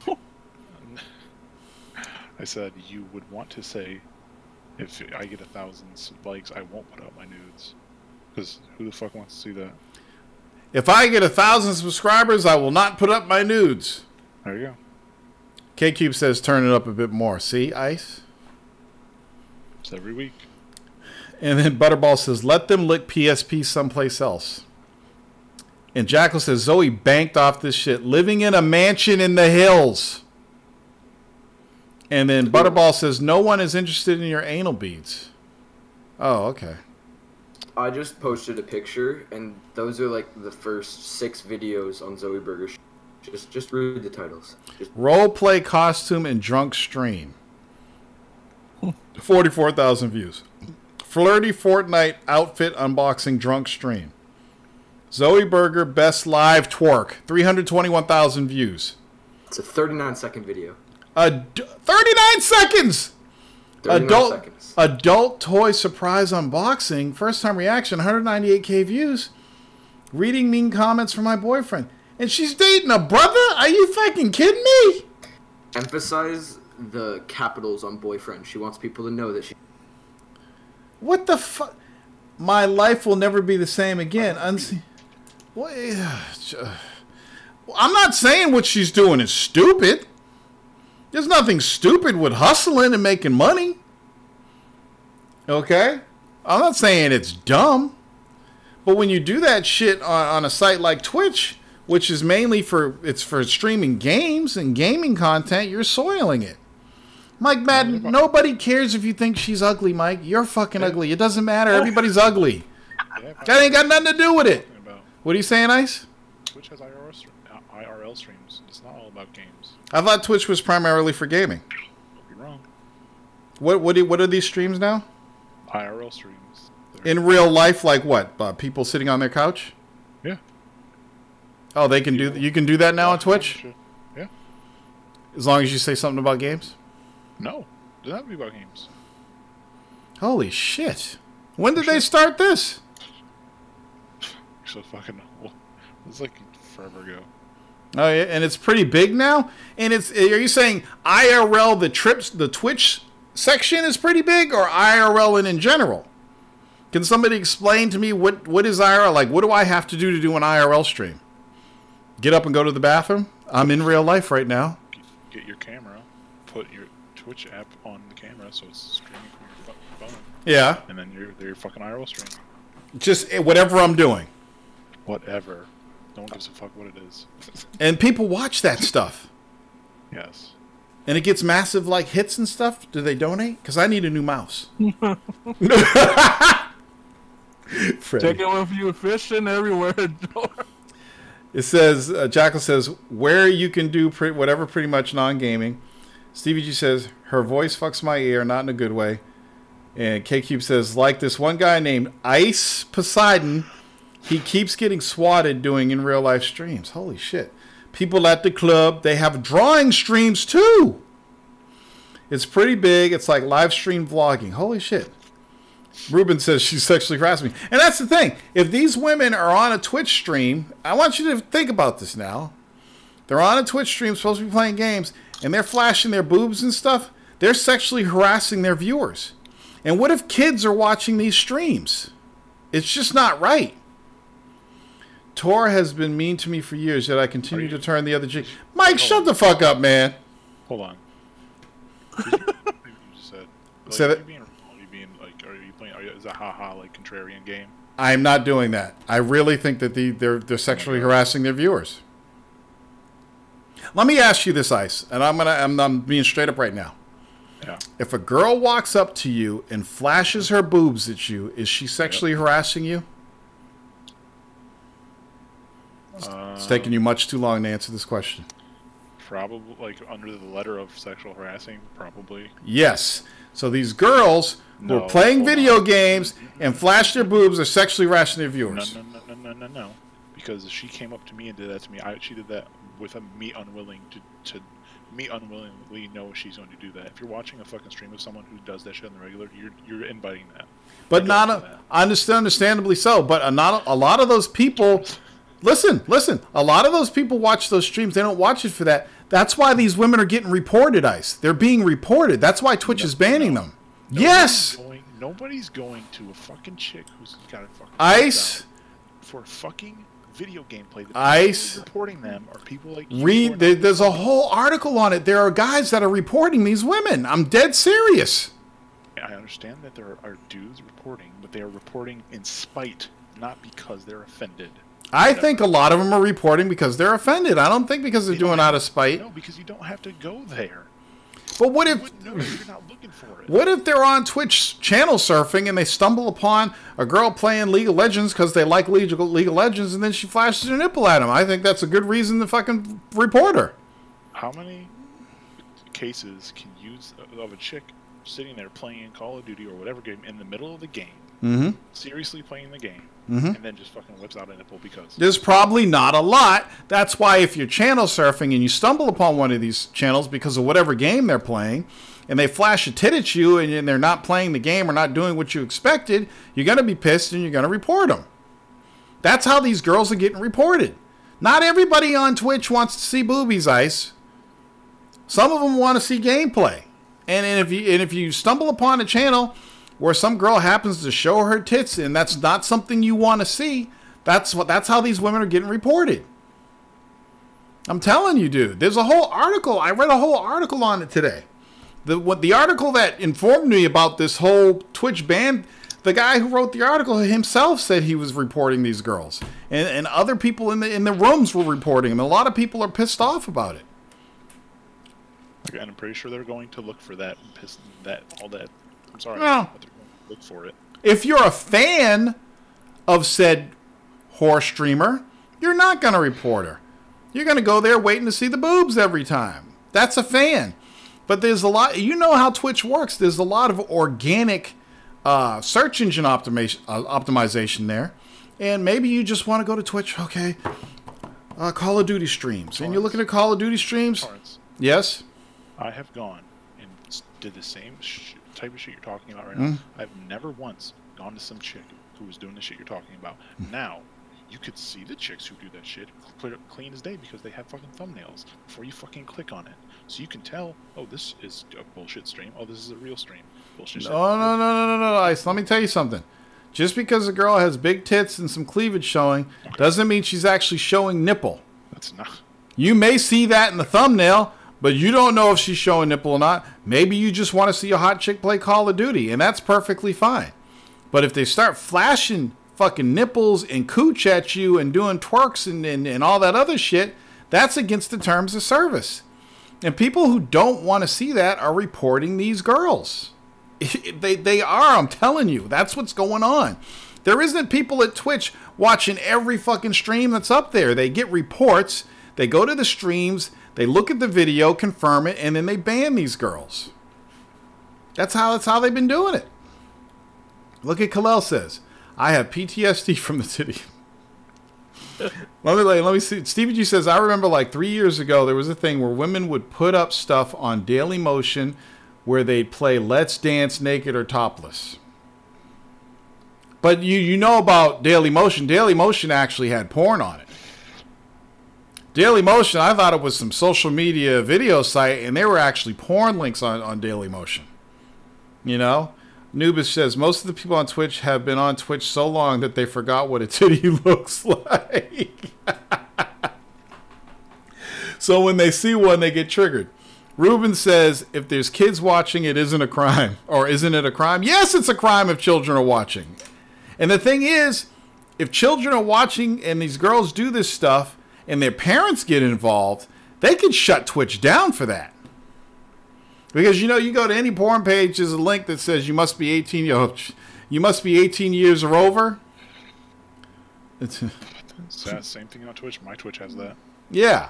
I said you would want to say, if I get 1,000 likes, I won't put out my nudes. Because who the fuck wants to see that? If I get 1,000 subscribers, I will not put up my nudes. There you go. K-Cube says turn it up a bit more. See, Ice? It's every week. And then Butterball says, let them lick PSP someplace else. And Jackal says, Zoe banked off this shit, living in a mansion in the hills. And then Butterball says, no one is interested in your anal beads. Oh, okay. I just posted a picture, and those are like the first 6 videos on Zoe Berger. Just read the titles. Role play costume and drunk stream. 44,000 views. Flirty Fortnite outfit unboxing drunk stream. Zoe Berger best live twerk. 321,000 views. It's a 39-second video. 39 seconds! 39 seconds. Adult toy surprise unboxing. First time reaction, 198K views. Reading mean comments from my boyfriend. And she's dating a brother? Are you fucking kidding me? Emphasize the capitals on boyfriend. She wants people to know that she... What the fuck? My life will never be the same again. What? I'm not saying what she's doing is stupid. There's nothing stupid with hustling and making money. Okay? I'm not saying it's dumb. But when you do that shit on a site like Twitch, which is mainly for streaming games and gaming content, you're soiling it. Mike Madden, nobody cares if you think she's ugly, Mike. You're fucking ugly. It doesn't matter. Everybody's ugly. That ain't got nothing to do with it. What are you saying, Ice? Twitch has IRL streams. It's not all about games. I thought Twitch was primarily for gaming. You're wrong. What are these streams now? IRL streams. In real life, like what? People sitting on their couch? Yeah. Oh, they can do. You can do that now on Twitch. Yeah. As long as you say something about games. No, it doesn't have to be about games. Holy shit! When did they start this? So fucking old. It's like forever ago. Oh yeah, and it's pretty big now. And are you saying IRL the Twitch section is pretty big, or IRL in general? Can somebody explain to me what is IRL? Like, what do I have to do an IRL stream? Get up and go to the bathroom? I'm in real life right now. Get your camera, put your Twitch app on the camera so it's streaming from your phone. Yeah. And then your fucking IRL stream. Just whatever I'm doing. Whatever. No one gives a fuck what it is. And people watch that stuff. Yes. And it gets massive like hits and stuff. Do they donate? Because I need a new mouse. Take it with you fishing everywhere. It says, Jackal says, where you can do whatever pretty much non-gaming. Stevie G says, her voice fucks my ear, not in a good way. And K-Cube says, like this one guy named Ice Poseidon, he keeps getting swatted doing in real life streams. Holy shit. People at the club, they have drawing streams too. It's pretty big. It's like live stream vlogging. Holy shit. Ruben says she sexually harassed me. And that's the thing. If these women are on a Twitch stream, I want you to think about this now. They're on a Twitch stream, supposed to be playing games, and they're flashing their boobs and stuff, they're sexually harassing their viewers. And what if kids are watching these streams? It's just not right. Tor has been mean to me for years, yet I continue to turn the other cheek. Mike, shut the fuck up, man. Hold on. You just said. Like, Say that. Are you being like? Are you playing? Is that haha like contrarian game? I'm not doing that. I really think that they're sexually harassing their viewers. Let me ask you this, Ice, and I'm being straight up right now. Yeah. If a girl walks up to you and flashes her boobs at you, is she sexually harassing you? It's taking you much too long to answer this question. Probably, like, under the letter of sexual harassing, probably. Yes. So these girls who are playing video games and flash their boobs are sexually harassing their viewers. No. Because she came up to me and did that to me. She did that with me unwilling to me unwillingly know she's going to do that. If you're watching a fucking stream of someone who does that shit on the regular, you're inviting that. But understandably so. But not a lot of those people. Listen. A lot of those people watch those streams. They don't watch it for that. That's why these women are getting reported, Ice. They're being reported. That's why Twitch is banning them. Nobody's going to a fucking chick who's got a fucking Ice for fucking video gameplay. Ice reporting them are people like there's a whole article on it. There are guys that are reporting these women. I'm dead serious. I understand that there are dudes reporting, but they are reporting in spite, not because they're offended. I think a lot of them are reporting because they're offended. I don't think because they're doing out of spite. No, because you don't have to go there. But what if you're not looking for it? What if they're on Twitch channel surfing and they stumble upon a girl playing League of Legends because they like League of Legends, and then she flashes her nipple at them? I think that's a good reason to fucking report her. How many cases can you of a chick sitting there playing Call of Duty or whatever game in the middle of the game, seriously playing the game, and then just fucking whips out a nipple because... There's probably not a lot. That's why if you're channel surfing and you stumble upon one of these channels because of whatever game they're playing, and they flash a tit at you and they're not playing the game or not doing what you expected, you're going to be pissed and you're going to report them. That's how these girls are getting reported. Not everybody on Twitch wants to see boobies, Ice. Some of them want to see gameplay. And if you stumble upon a channel where some girl happens to show her tits and that's not something you want to see, that's how these women are getting reported. I'm telling you, dude. There's a whole article. I read a whole article on it today. The article that informed me about this whole Twitch ban, the guy who wrote the article himself said he was reporting these girls. And other people in the rooms were reporting them. A lot of people are pissed off about it. And I'm pretty sure they're going to look for that, all that. I'm sorry, well, but they're going to look for it. If you're a fan of said whore streamer, you're not going to report her. You're going to go there waiting to see the boobs every time. That's a fan. But there's a lot, you know how Twitch works. There's a lot of organic search engine optimization there. And maybe you just want to go to Twitch, okay, Call of Duty streams. And you're looking at Call of Duty streams. Yes? I have gone and did the same type of shit you're talking about right now. I've never once gone to some chick who was doing the shit you're talking about. Now, you could see the chicks who do that shit clean as day because they have fucking thumbnails before you fucking click on it. So you can tell, oh, this is a bullshit stream. Oh, this is a real stream. Bullshit. No, Ice. Let me tell you something. Just because a girl has big tits and some cleavage showing doesn't mean she's actually showing nipple. That's not. You may see that in the thumbnail, but you don't know if she's showing nipple or not. Maybe you just want to see a hot chick play Call of Duty, and that's perfectly fine. But if they start flashing fucking nipples and cooch at you and doing twerks and all that other shit, that's against the terms of service. And people who don't want to see that are reporting these girls. They are, I'm telling you. That's what's going on. There isn't people at Twitch watching every fucking stream that's up there. They get reports, they go to the streams, they look at the video, confirm it, and then they ban these girls. That's how they've been doing it. Look at Kalel says, I have PTSD from the city. Let me see. Stevie G says, I remember like 3 years ago, there was a thing where women would put up stuff on Daily Motion where they'd play Let's Dance naked or topless. But you know about Daily Motion. Daily Motion actually had porn on it. Daily Motion, I thought it was some social media video site, and they were actually porn links on Daily Motion. You know? Nubis says, most of the people on Twitch have been on Twitch so long that they forgot what a titty looks like. So when they see one, they get triggered. Ruben says, if there's kids watching, it isn't a crime. Or isn't it a crime? Yes, it's a crime if children are watching. And the thing is, if children are watching and these girls do this stuff and their parents get involved, they can shut Twitch down for that. Because, you know, you go to any porn page, there's a link that says you must be 18, you must be 18 years or over. It's the same thing on Twitch. My Twitch has that. Yeah.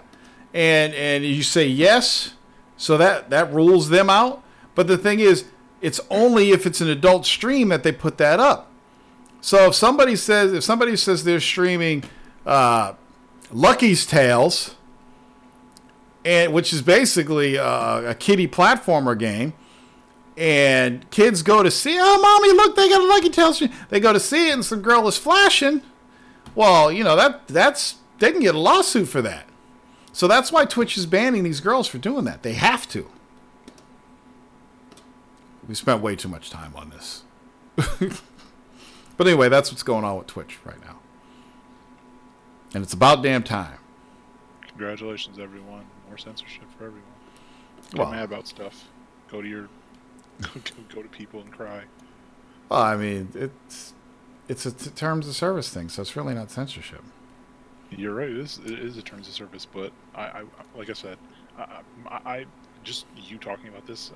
And you say yes, so that rules them out. But the thing is, it's only if it's an adult stream that they put that up. So if somebody says they're streaming Lucky's Tales, which is basically a kiddie platformer game, and kids go to see, oh, mommy, look, they got a Lucky Tales stream. They go to see it, and some girl is flashing. Well, you know, they can get a lawsuit for that. So that's why Twitch is banning these girls for doing that. They have to. We spent way too much time on this. But anyway, that's what's going on with Twitch right now. And it's about damn time. Congratulations, everyone. More censorship for everyone. Get mad about stuff. Go to people and cry. Well, I mean, it's a terms of service thing, so it's really not censorship. You're right. It is a terms of service, but I like I said, I just you talking about this,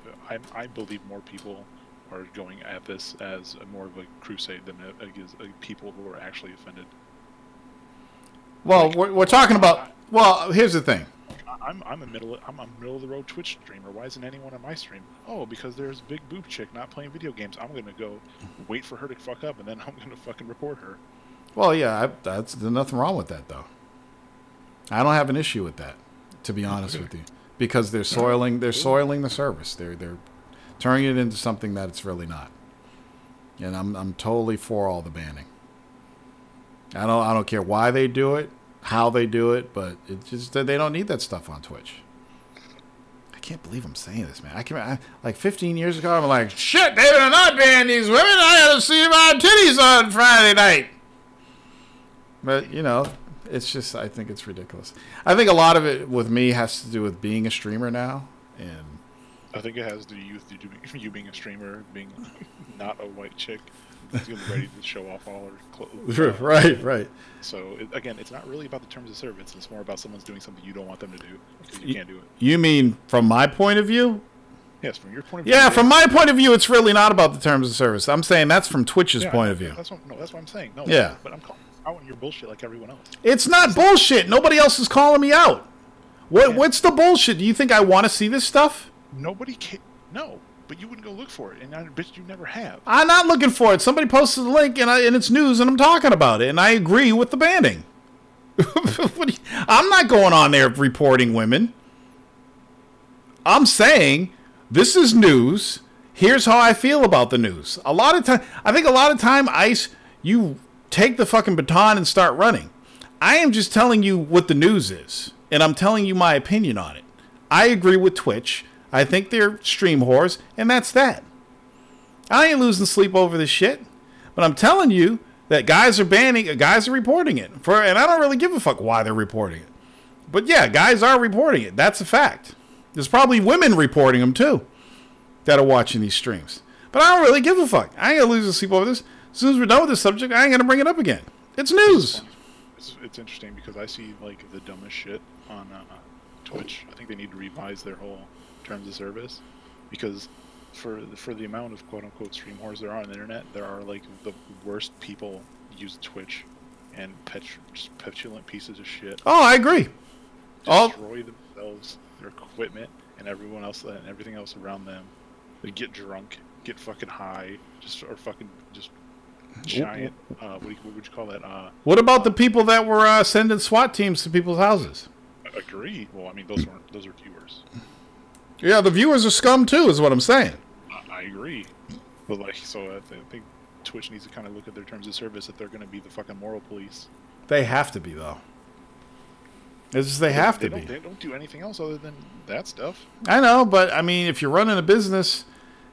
I believe more people are going at this as more of a crusade than people who are actually offended. Well, like, we're talking about. Well, here's the thing. I'm a middle of the road Twitch streamer. Why isn't anyone on my stream? Oh, because there's a big boob chick not playing video games. I'm gonna go wait for her to fuck up, and then I'm gonna fucking report her. Well, yeah, there's nothing wrong with that, though. I don't have an issue with that, to be honest with you, because they're soiling the service. They're turning it into something that it's really not. And I'm totally for all the banning. I don't care why they do it, how they do it, but it's just that they don't need that stuff on Twitch. I can't believe I'm saying this, man. Like 15 years ago, I'm like, shit, they better not ban these women. I gotta see my titties on Friday night. But, you know, it's just, I think it's ridiculous. I think a lot of it with me has to do with being a streamer now. And I think it has to do with you being a streamer, being not a white chick who's ready to show off all her clothes. Right. So, again, it's not really about the terms of service. It's more about someone's doing something you don't want them to do because you can't do it. You mean from my point of view? Yes, from your point of view. Yeah, from my point of view, it's really not about the terms of service. I'm saying that's from Twitch's point of view. That's what I'm saying. No, yeah. But I'm calling out on your bullshit like everyone else. It's not bullshit. Nobody else is calling me out. What's the bullshit? Do you think I want to see this stuff? Nobody can. No, but you wouldn't go look for it, and I bet you never have. I'm not looking for it. Somebody posted a link, and it's news, and I'm talking about it, and I agree with the banning. I'm not going on there reporting women. I'm saying this is news. Here's how I feel about the news. I think a lot of time, Ice, you take the fucking baton and start running. I am just telling you what the news is, and I'm telling you my opinion on it. I agree with Twitch. I think they're stream whores, and that's that. I ain't losing sleep over this shit, but I'm telling you that guys are reporting it, and I don't really give a fuck why they're reporting it. But yeah, guys are reporting it. That's a fact. There's probably women reporting them too that are watching these streams. But I don't really give a fuck. I ain't gonna lose sleep over this. As soon as we're done with this subject, I ain't gonna bring it up again. It's news. It's interesting because I see like the dumbest shit on Twitch. I think they need to revise their whole terms of service because for the amount of quote unquote stream whores there are on the internet, there are like the worst people use Twitch and petulant pieces of shit. Oh, I agree. Destroy themselves, their equipment, and everyone else and everything else around them. They get drunk, get fucking high, just giant. What would you call that? What about the people that were sending SWAT teams to people's houses? Agree. Well, I mean, those are viewers. Yeah, the viewers are scum too, is what I'm saying. I agree. But like, so I think Twitch needs to kind of look at their terms of service if they're going to be the fucking moral police. They have to be though. It's just they have to be. They don't do anything else other than that stuff. I know, but I mean, if you're running a business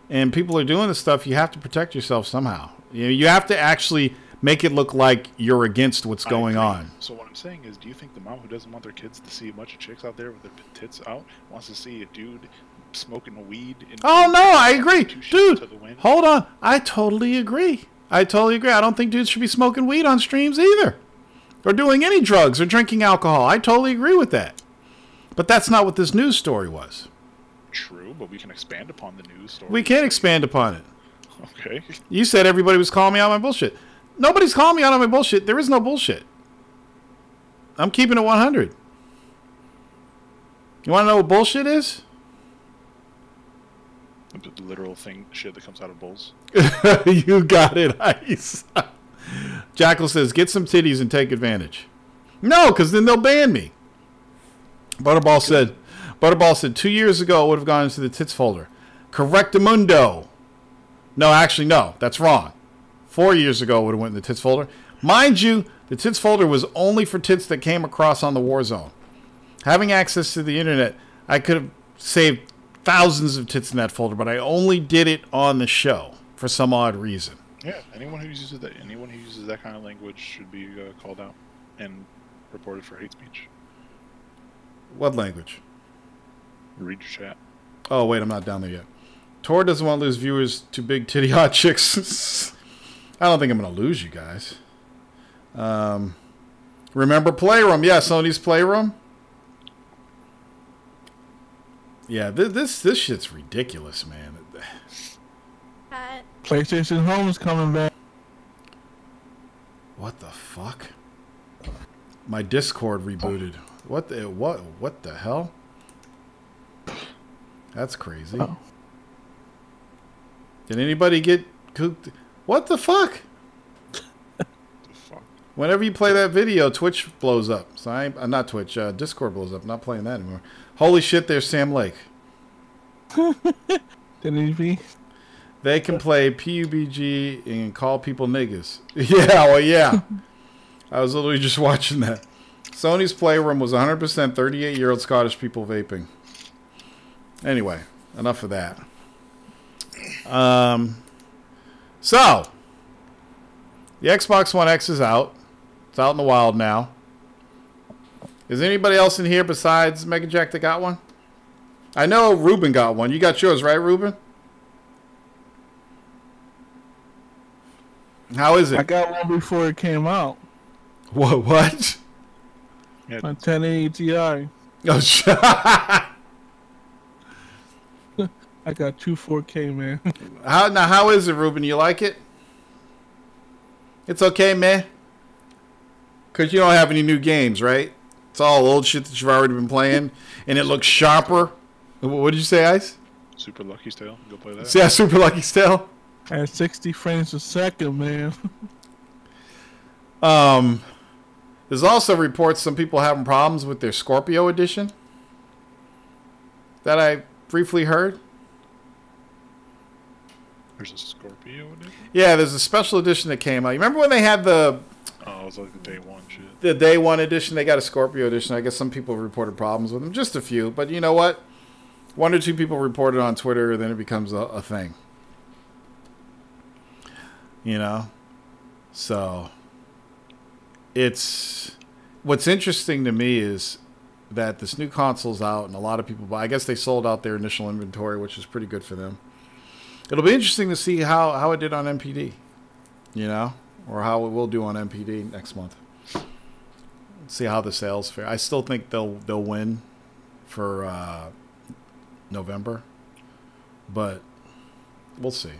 and people are doing this stuff, you have to protect yourself somehow. You have to actually make it look like you're against what's going on. So what I'm saying is, do you think the mom who doesn't want their kids to see a bunch of chicks out there with their tits out wants to see a dude smoking weed? Oh no, I agree, dude. Hold on, I totally agree. I don't think dudes should be smoking weed on streams either, or doing any drugs or drinking alcohol. I totally agree with that. But that's not what this news story was. True, but we can expand upon the news story. We can expand upon it. Okay. You said everybody was calling me out on my bullshit. Nobody's calling me out on my bullshit. There is no bullshit. I'm keeping it 100. You want to know what bullshit is? The literal shit that comes out of bulls. You got it, Ice. Jackal says, get some titties and take advantage. No, because then they'll ban me. Butterball said 2 years ago it would have gone into the tits folder. Correctamundo. No, actually, no. That's wrong. 4 years ago it would have went in the tits folder. Mind you, the tits folder was only for tits that came across on the war zone. Having access to the internet, I could have saved thousands of tits in that folder, but I only did it on the show for some odd reason. Yeah, anyone who uses that kind of language should be called out and reported for hate speech. What language? Read your chat. Oh wait, I'm not down there yet. Tor doesn't want to lose viewers to big titty hot chicks. I don't think I'm going to lose you guys. Remember Playroom? Yeah, Sony's Playroom. Yeah, this shit's ridiculous, man. PlayStation Home is coming back. What the fuck? My Discord rebooted. What the hell? That's crazy. Oh. Did anybody get cooked? What the fuck? Whenever you play that video, Twitch blows up. So I'm not Twitch. Discord blows up. I'm not playing that anymore. Holy shit! There's Sam Lake. Did They can play PUBG and call people niggas. Yeah, well, yeah. I was literally just watching that. Sony's Playroom was 100% 38-year-old Scottish people vaping. Anyway, enough of that. So, the Xbox One X is out. It's out in the wild now. Is anybody else in here besides Megajack that got one? I know Ruben got one. You got yours, right, Ruben? How is it? I got one before it came out. What? Yeah. My 1080 Ti. Oh, shit. I got two 4K, man. How is it, Ruben? You like it? It's okay, man. Because you don't have any new games, right? It's all old shit that you've already been playing, and it looks sharper. What did you say, Ice? Super Lucky's Tale. Go play that. Yeah, Super Lucky's Tale. At 60 frames a second, man. There's also reports some people having problems with their Scorpio edition that I briefly heard. There's a Scorpio edition? Yeah, there's a special edition that came out. You remember when they had the... Oh, it was like the day one shit. The day one edition, they got a Scorpio edition. I guess some people reported problems with them. Just a few. But you know what? One or two people reported on Twitter, then it becomes a thing. You know? So, it's... What's interesting to me is that this new console's out and a lot of people buy. I guess they sold out their initial inventory, which is pretty good for them. It'll be interesting to see how it did on MPD. You know? Or how it will do on MPD next month. See how the sales fare. I still think they'll win for November, but we'll see.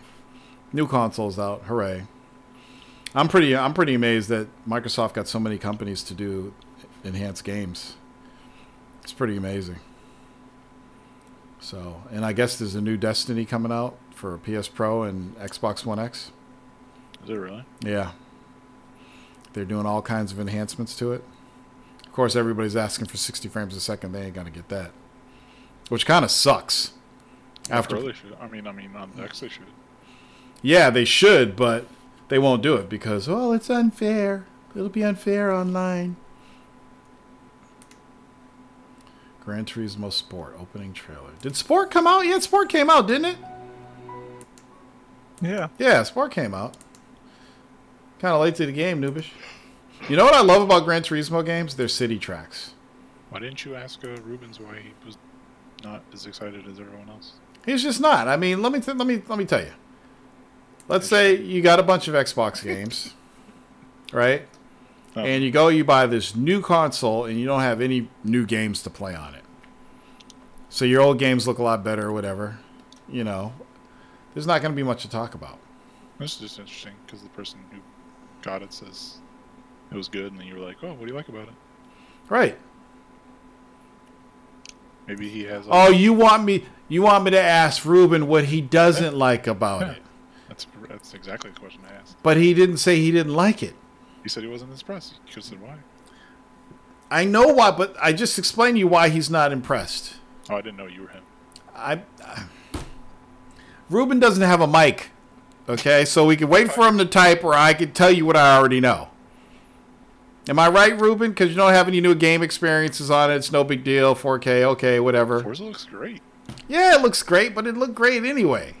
New console's out. Hooray! I'm pretty amazed that Microsoft got so many companies to do enhanced games. It's pretty amazing. So, and I guess there's a new Destiny coming out for PS Pro and Xbox One X. Is it really? Yeah. They're doing all kinds of enhancements to it. Of course, everybody's asking for 60 frames a second. They ain't gonna get that, which kind of sucks. After they should. I mean, on X they should. Yeah, they should, but they won't do it because it's unfair. It'll be unfair online. Gran Turismo Sport opening trailer. Did Sport come out? Yeah, Sport came out, didn't it? Yeah. Yeah, Sport came out. Kind of late to the game, noobish. You know what I love about Gran Turismo games? They're city tracks. Why didn't you ask Rubens why he was not as excited as everyone else? He's just not. I mean, let me tell you. Let's say you got a bunch of Xbox games, right? Oh. And you buy this new console, and you don't have any new games to play on it. So your old games look a lot better or whatever. You know, there's not going to be much to talk about. This is just interesting because the person who got it says it was good, and then you were like, "Oh, what do you like about it?" Right. Maybe he has. Oh, you want me to ask Ruben what he doesn't like about it? That's exactly the question I asked. But he didn't say he didn't like it. He said he wasn't impressed. You could have said why. I know why, but I just explained to you why he's not impressed. Oh, I didn't know you were him. Ruben doesn't have a mic, okay? So we can wait for him to type, or I can tell you what I already know. Am I right, Ruben? Because you don't have any new game experiences on it. It's no big deal. 4K, okay, whatever. Forza looks great. Yeah, it looks great, but it looked great anyway.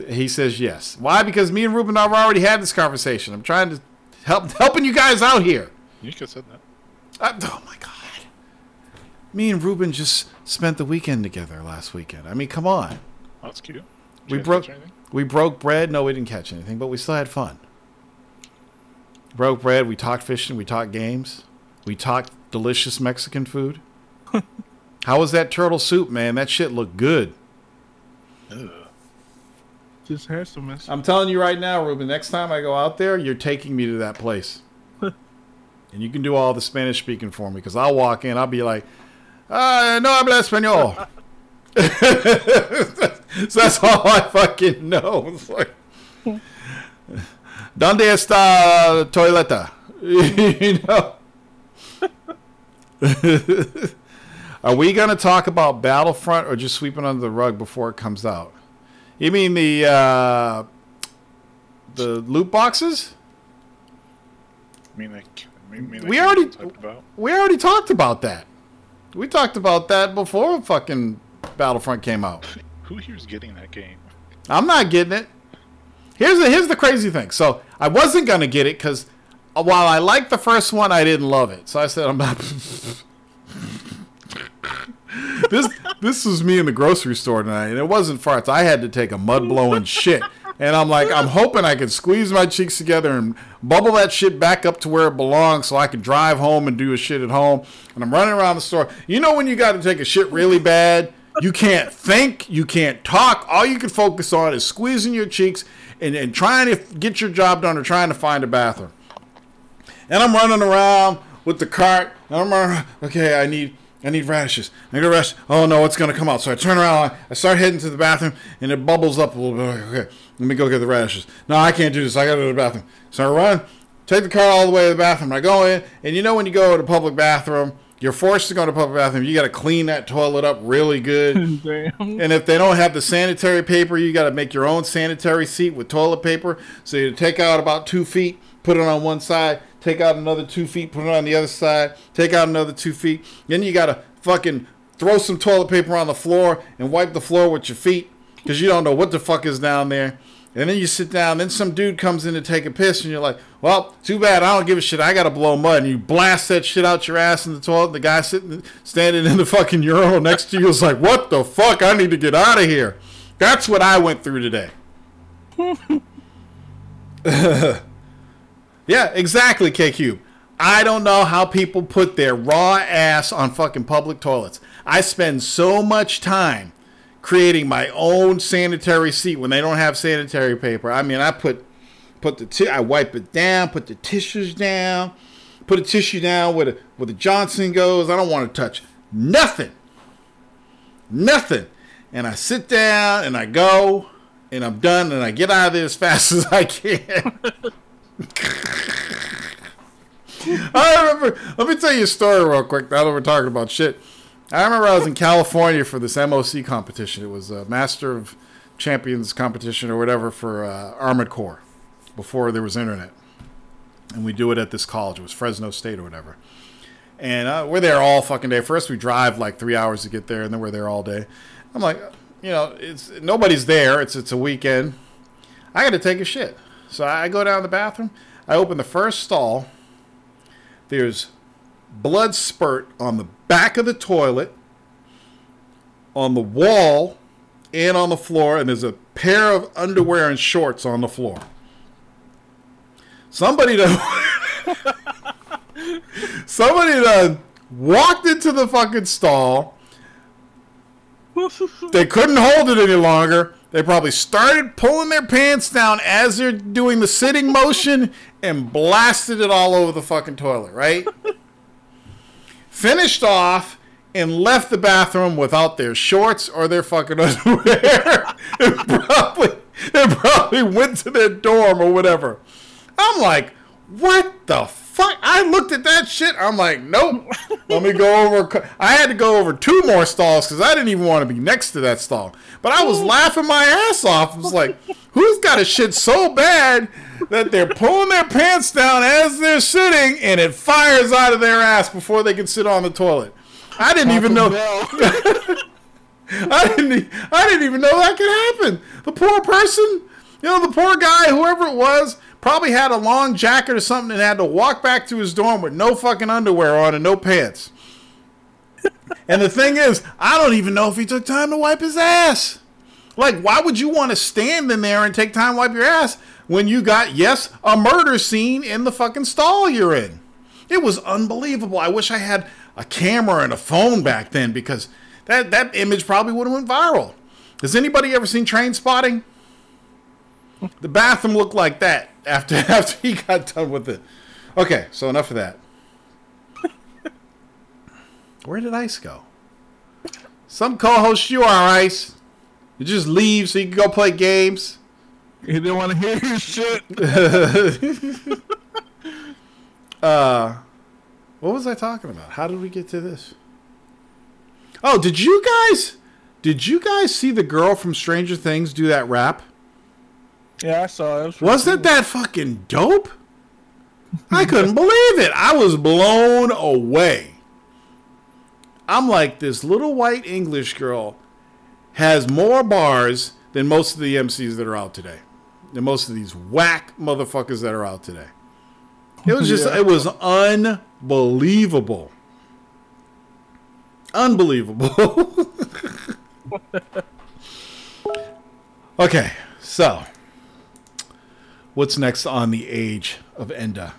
He says yes. Why? Because me and Ruben have already had this conversation. I'm trying to helping you guys out here. You could have said that. Oh my God. Me and Ruben just spent the weekend together last weekend. I mean, come on. Oh, that's cute. We broke bread. No, we didn't catch anything, but we still had fun. Broke bread. We talked fishing. We talked games. We talked delicious Mexican food. How was that turtle soup, man? That shit looked good. Ugh. Just had some mess. I'm telling you right now, Ruben, next time I go out there, you're taking me to that place. And you can do all the Spanish speaking for me, because I'll walk in, I'll be like, no habla español. So that's all I fucking know. It's like, ¿Dónde está la toileta? You know? Are we going to talk about Battlefront or just sweeping under the rug before it comes out? You mean the loot boxes? We already talked about that. We talked about that before fucking Battlefront came out. Who here's getting that game? I'm not getting it. Here's the crazy thing. So I wasn't gonna get it because while I liked the first one, I didn't love it. So I said I'm not. This was me in the grocery store tonight, and it wasn't farts. I had to take a mud blowing shit, and I'm like, I'm hoping I can squeeze my cheeks together and bubble that shit back up to where it belongs, so I can drive home and do a shit at home. And I'm running around the store. You know when you got to take a shit really bad, you can't think, you can't talk. All you can focus on is squeezing your cheeks and trying to get your job done or trying to find a bathroom. And I'm running around with the cart, and I'm running. Okay, I need radishes. I need a radish. Oh no, it's gonna come out. So I turn around. I start heading to the bathroom, and it bubbles up a little bit. Okay, let me go get the radishes. No, I can't do this. I gotta go to the bathroom. So I run, take the car all the way to the bathroom. I go in, and you know when you go to the public bathroom, you're forced to go to the public bathroom. You gotta clean that toilet up really good. Damn. And if they don't have the sanitary paper, you gotta make your own sanitary seat with toilet paper. So you take out about 2 feet, put it on one side. Take out another 2 feet, put it on the other side. Take out another 2 feet. Then you got to fucking throw some toilet paper on the floor and wipe the floor with your feet because you don't know what the fuck is down there. And then you sit down. Then some dude comes in to take a piss, and you're like, well, too bad. I don't give a shit. I got to blow mud. And you blast that shit out your ass in the toilet. The guy standing in the fucking urinal next to you is like, what the fuck? I need to get out of here. That's what I went through today. Yeah, exactly, K-Cube. I don't know how people put their raw ass on fucking public toilets. I spend so much time creating my own sanitary seat when they don't have sanitary paper. I mean, I I wipe it down, put the tissues down, put a tissue down where the Johnson goes. I don't want to touch nothing. Nothing. And I sit down and I go and I'm done and I get out of there as fast as I can. I remember, let me tell you a story real quick now that we're talking about shit. I remember I was in California for this MOC competition. It was a Master of Champions competition or whatever for Armored Corps before there was internet. And we do it at this college. It was Fresno State or whatever. And we're there all fucking day. First, we drive like 3 hours to get there, and then we're there all day. I'm like, you know, nobody's there. It's a weekend. I got to take a shit. So I go down to the bathroom. I open the first stall. There's blood spurt on the back of the toilet, on the wall, and on the floor. And there's a pair of underwear and shorts on the floor. Somebody done walked into the fucking stall. They couldn't hold it any longer. They probably started pulling their pants down as they're doing the sitting motion and blasted it all over the fucking toilet, right? Finished off and left the bathroom without their shorts or their fucking underwear. It probably went to their dorm or whatever. I'm like, what the fuck? I looked at that shit. I'm like, nope. Let me go over. I had to go over 2 more stalls because I didn't even want to be next to that stall. But I was laughing my ass off. I was like, who's got a shit so bad that they're pulling their pants down as they're sitting and it fires out of their ass before they can sit on the toilet? I didn't even know. I didn't even know that could happen. The poor person, you know, the poor guy, whoever it was, probably had a long jacket or something and had to walk back to his dorm with no fucking underwear on and no pants. And the thing is, I don't even know if he took time to wipe his ass. Like, why would you want to stand in there and take time to wipe your ass when you got, yes, a murder scene in the fucking stall you're in? It was unbelievable. I wish I had a camera and a phone back then because that image probably would have went viral. Has anybody ever seen Train Spotting? The bathroom looked like that after he got done with it. Okay, so enough of that. Where did Ice go? Some co-host you are, Ice. You just leave so you can go play games. He didn't want to hear your shit. What was I talking about? How did we get to this? Oh, did you guys see the girl from Stranger Things do that rap? Yeah, I saw it. Wasn't that fucking dope? I couldn't believe it. I was blown away. I'm like, this little white English girl has more bars than most of the MCs that are out today. Than most of these whack motherfuckers that are out today. It was just, It was unbelievable. Unbelievable. Okay, so what's next on the Age of Enda?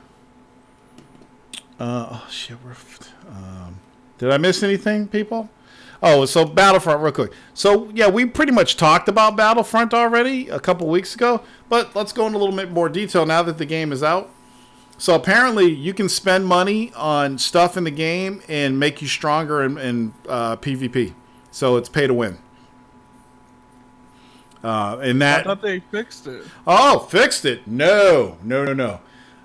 Oh shit, did I miss anything, people? Oh, so Battlefront, real quick. So yeah, we pretty much talked about Battlefront already a couple weeks ago, but let's go into a little bit more detail now that the game is out. So apparently, you can spend money on stuff in the game and make you stronger in PvP. So it's pay to win. And that I thought they fixed it. Oh, fixed it? No.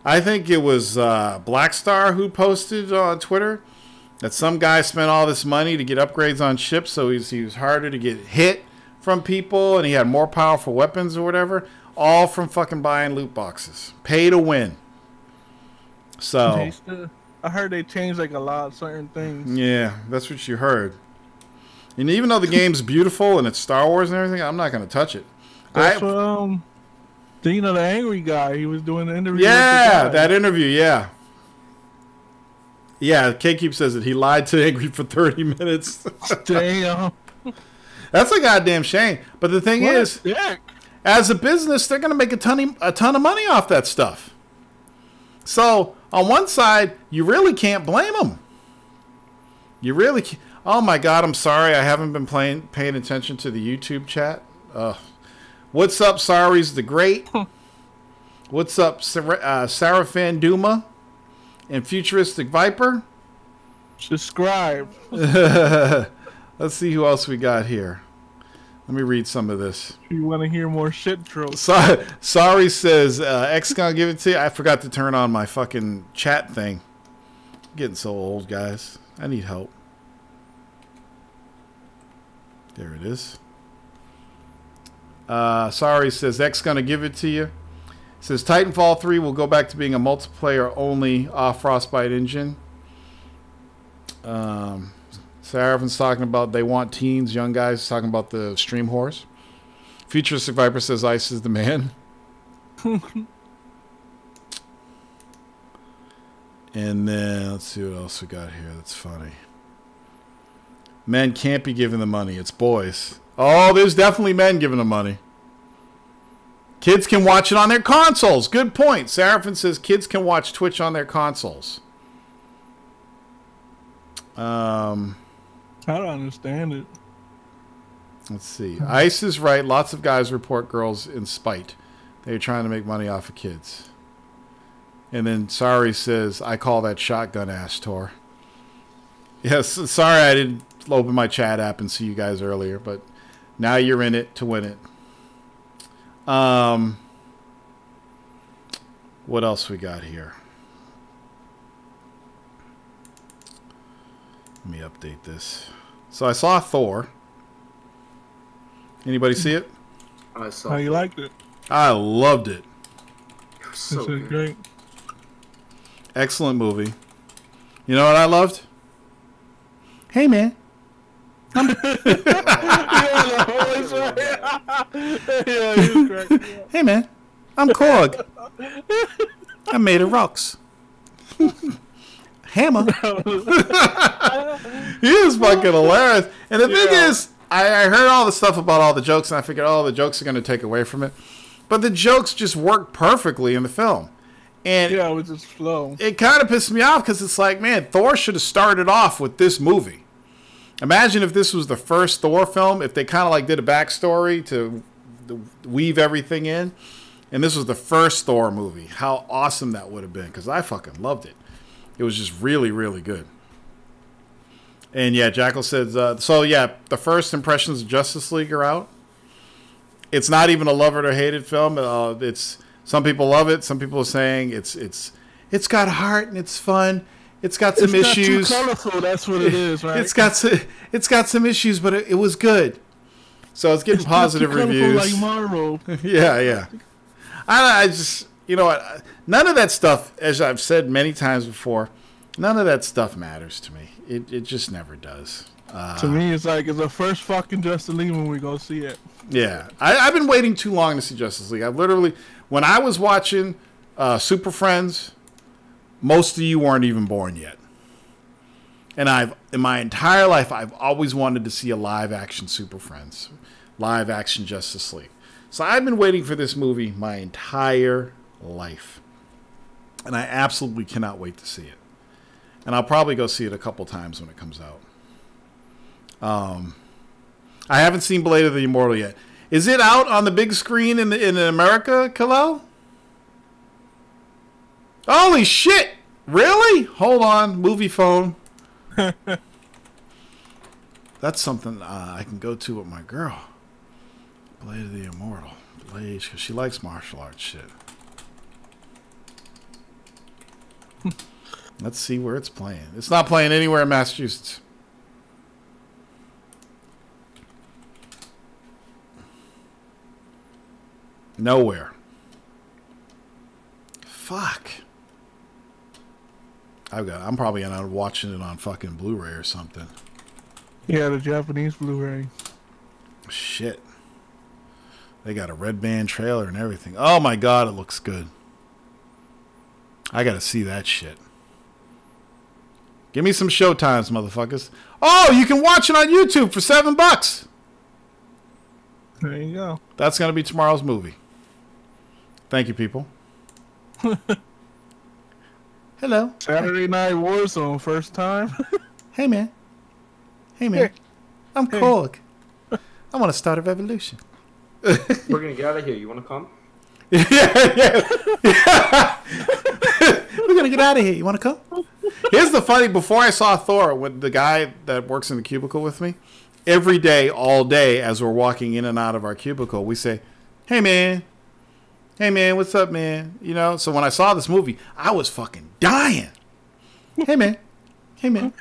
I think it was Blackstar who posted on Twitter that some guy spent all this money to get upgrades on ships, so he was harder to get hit from people, and he had more powerful weapons or whatever, all from fucking buying loot boxes. Pay to win. So I heard they changed like a lot of certain things. Yeah, that's what you heard. And even though the game's beautiful and it's Star Wars and everything, I'm not going to touch it. That's what, you know, the angry guy, he was doing the interview. Yeah, with the guy. that interview, yeah. Yeah, K-Keep says that he lied to Angry for 30 minutes. Damn. That's a goddamn shame. But the thing is, as a business, they're going to make a ton of money off that stuff. So, on one side, you really can't blame them. You really can't. Oh my God, I'm sorry. I haven't been paying attention to the YouTube chat. What's up, Saris the Great? What's up, Sarafan Duma and Futuristic Viper? Subscribe. Let's see who else we got here. Let me read some of this. You want to hear more shit tropes? Sorry says, X gonna give it to you. I forgot to turn on my fucking chat thing. I'm getting so old, guys. I need help. There it is. Sorry says, X gonna give it to you. Says, Titanfall 3 will go back to being a multiplayer only Frostbite engine. Serafin's talking about they want teens, young guys, talking about the stream whores. Futuristic Viper says Ice is the man. And then, let's see what else we got here that's funny. Men can't be giving the money. It's boys. Oh, there's definitely men giving the money. Kids can watch it on their consoles. Good point. Seraphin says kids can watch Twitch on their consoles. I don't understand it. Let's see. Ice is right. Lots of guys report girls in spite. They're trying to make money off of kids. And then Sorry says, I call that shotgun ass, Tor. Yes, sorry I didn't open my chat app and see you guys earlier, but now you're in it to win it. What else we got here? Let me update this. So I saw Thor. Anybody see it? I saw. How you liked it? I loved it. So This is good. great. Excellent movie. You know what I loved? Hey, man. Yeah, he was correct. Hey, man. I'm Korg. I made of rocks. Hammer. He is fucking hilarious. And the thing is, I heard all the stuff about all the jokes, and I figured, oh, the jokes are going to take away from it. But the jokes just work perfectly in the film. And Yeah, it was just flow. it kind of pissed me off because it's like, man, Thor should have started off with this movie. Imagine if this was the first Thor film, if they kind of like did a backstory to weave everything in, and this was the first Thor movie. How awesome that would have been, because I fucking loved it. It was just really, really good. And yeah, Jackal says, so yeah, the first impressions of Justice League are out. It's not even a love it or hate it film. It's some people love it. Some people are saying it's got heart and it's fun. It's got some issues. It's not too colorful. That's what it is, right? It's got some issues, but it was good. So it's getting positive not too reviews. colorful like Marvel. Yeah. I just, you know what? None of that stuff, as I've said many times before, none of that stuff matters to me. It just never does. To me, it's like it's the first fucking Justice League when we go see it. Yeah. I've been waiting too long to see Justice League. I've literally, when I was watching Super Friends, most of you weren't even born yet. And in my entire life, I've always wanted to see a live action Super Friends, live action Justice League. So I've been waiting for this movie my entire life. And I absolutely cannot wait to see it. And I'll probably go see it a couple times when it comes out. I haven't seen Blade of the Immortal yet. Is it out on the big screen in America, Kalel? Holy shit! Really? Hold on, movie phone. That's something I can go to with my girl. Blade of the Immortal. Blade, because she likes martial arts shit. Let's see where it's playing. It's not playing anywhere in Massachusetts. Nowhere. Fuck. I'm probably gonna end up watching it on fucking Blu-ray or something. Yeah, the Japanese Blu-ray. Shit. They got a red band trailer and everything. Oh my god, it looks good. I gotta see that shit. Give me some showtimes, motherfuckers. Oh, you can watch it on YouTube for $7. There you go. That's gonna be tomorrow's movie. Thank you, people. Hello. Saturday Night Warzone, first time. Hey, man. Hey, man. I'm Korg. I want to start a revolution. We're gonna get out of here. You wanna come? yeah. We're going to get out of here. You want to come? Here's the funny. Before I saw Thor, with the guy that works in the cubicle with me, every day, all day, as we're walking in and out of our cubicle, we say, hey, man. Hey, man, what's up, man? You know, so when I saw this movie, I was fucking dying. Hey, man. Hey, man.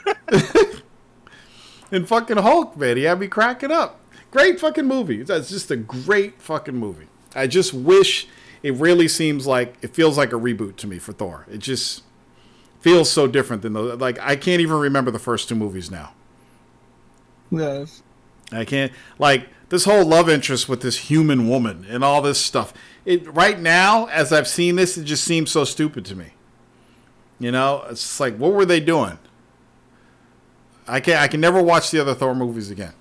And fucking Hulk, man, he had me cracking up. Great fucking movie. It's just a great fucking movie. I just wish it really seems like, it feels like a reboot to me for Thor. It feels so different than those. Like, I can't even remember the first two movies now. Yes. I can't, like, this whole love interest with this human woman and all this stuff. Right now, as I've seen this, it just seems so stupid to me. You know, it's just like, what were they doing? I can never watch the other Thor movies again.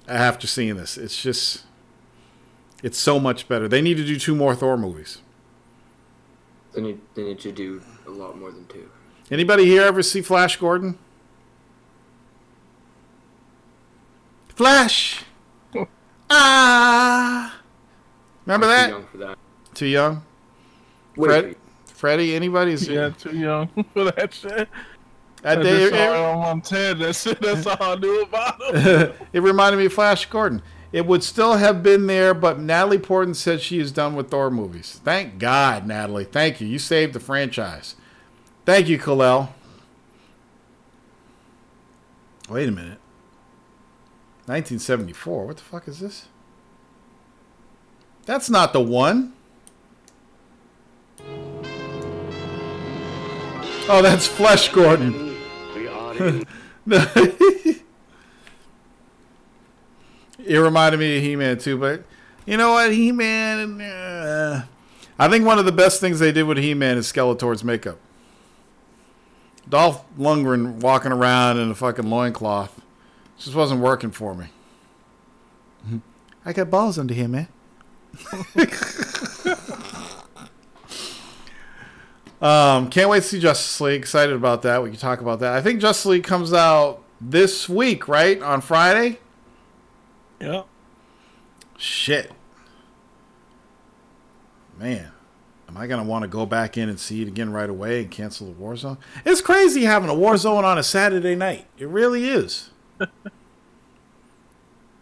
After seeing this, it's so much better. They need to do 2 more Thor movies. They need to do a lot more than 2. Anybody here ever see Flash Gordon? Flash! Remember that? Too young for that. Too young? Wait. Freddie, anybody? Yeah, too young for that shit. I just saw it on Montana. That's all I knew about him. It reminded me of Flash Gordon. It would still have been there, but Natalie Portman said she is done with Thor movies. Thank God, Natalie. Thank you. You saved the franchise. Thank you, Khalil. Wait a minute. 1974. What the fuck is this? That's not the one. Oh, that's Flesh Gordon. It reminded me of He-Man too, but you know what? He-Man, I think one of the best things they did with He-Man is Skeletor's makeup. Dolph Lundgren walking around in a fucking loincloth just wasn't working for me. I got balls under here, man. Can't wait to see Justice League. Excited about that. We can talk about that. I think Justice League comes out this week, right? On Friday? Yeah. Shit. Man. Am I going to want to go back in and see it again right away and cancel the Warzone? It's crazy having a Warzone on a Saturday night. It really is.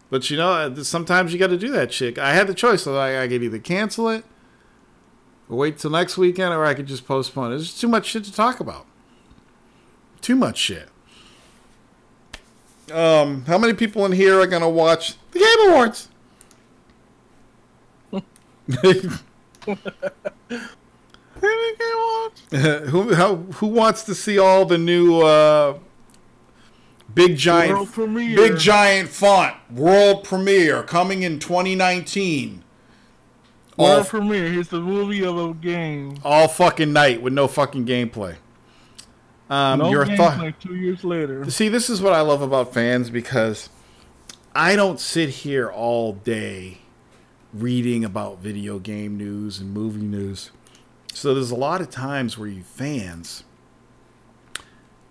But, you know, sometimes you got to do that shit. I had the choice. So I could either cancel it or wait till next weekend, or I could just postpone it. There's too much shit to talk about. Too much shit. How many people in here are going to watch the Game Awards? Who wants to see all the new big giant font world premiere coming in 2019? World premiere. Here's the movie of a game. All fucking night with no fucking gameplay. Like 2 years later. See, this is what I love about fans, because I don't sit here all day reading about video game news and movie news. So there's a lot of times where you fans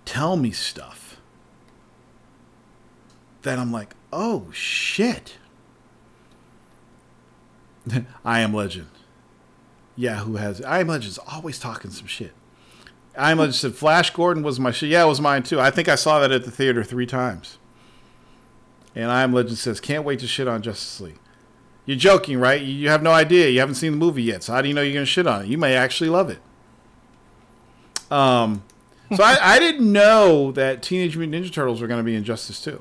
tell me stuff that I'm like, oh shit. I Am Legend. Yeah, who has it? I Am Legend's always talking some shit. I Am Legend said Flash Gordon was my shit. Yeah, it was mine too. I think I saw that at the theater 3 times. And I Am Legend says, can't wait to shit on Justice League. You're joking, right? You have no idea. You haven't seen the movie yet. So how do you know you're going to shit on it? You may actually love it. So I didn't know that Teenage Mutant Ninja Turtles were going to be in Justice 2.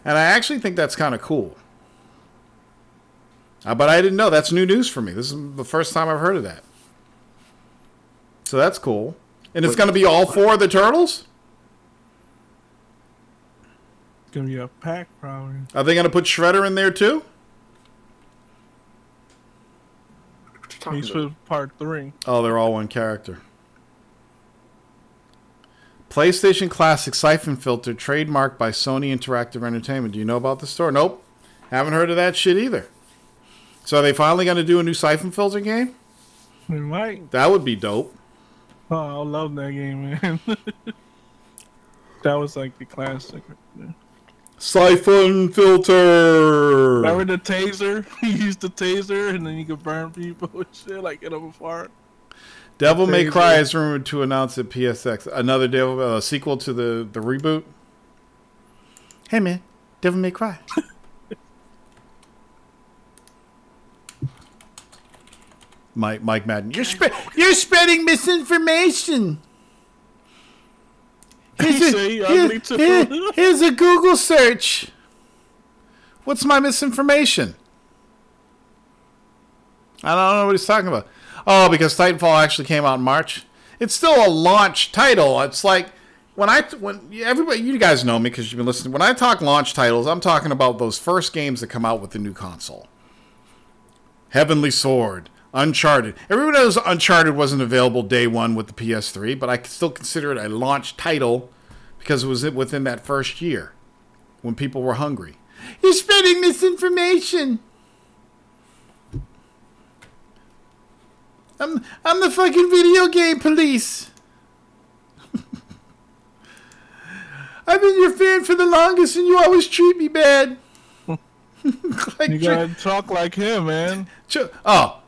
And I actually think that's kind of cool. But I didn't know. That's new news for me. This is the first time I've heard of that. So that's cool. And it's going to be all 4 of the Turtles? It's going to be a pack, probably. Are they going to put Shredder in there too? He's for part 3. Oh, they're all one character. PlayStation Classic Siphon Filter, trademarked by Sony Interactive Entertainment. Do you know about the store? Nope. Haven't heard of that shit either. So are they finally going to do a new Siphon Filter game? They might. That would be dope. Oh, I love that game, man. That was like the classic. Siphon Filter! Remember the taser? You used the taser and then you could burn people and shit, like get them apart. Devil May Cry is rumored to announce at PSX. Another sequel to the reboot. Hey man, Devil May Cry. Mike Madden. You're spreading misinformation. Here's a Google search. What's my misinformation? I don't know what he's talking about. Oh, because Titanfall actually came out in March. It's still a launch title. It's like when everybody, you guys know me because you've been listening. When I talk launch titles, I'm talking about those first games that come out with the new console. Heavenly Sword, Uncharted. Everybody knows Uncharted wasn't available day one with the PS3, but I still consider it a launch title because it was within that first year when people were hungry. You're spreading misinformation. I'm the fucking video game police. I've been your fan for the longest, and you always treat me bad. Like, you gotta talk like him, man. Oh.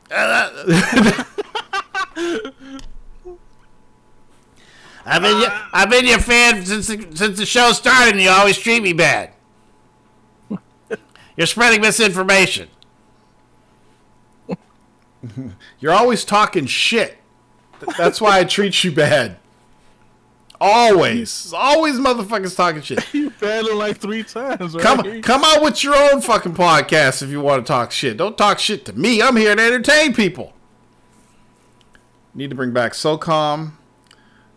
I've been your fan since the show started, and you always treat me bad. You're spreading misinformation. You're always talking shit. That's why I treat you bad. Always motherfuckers talking shit. You battled like 3 times, right? Come out with your own fucking podcast if you want to talk shit. Don't talk shit to me. I'm here to entertain people. Need to bring back SOCOM.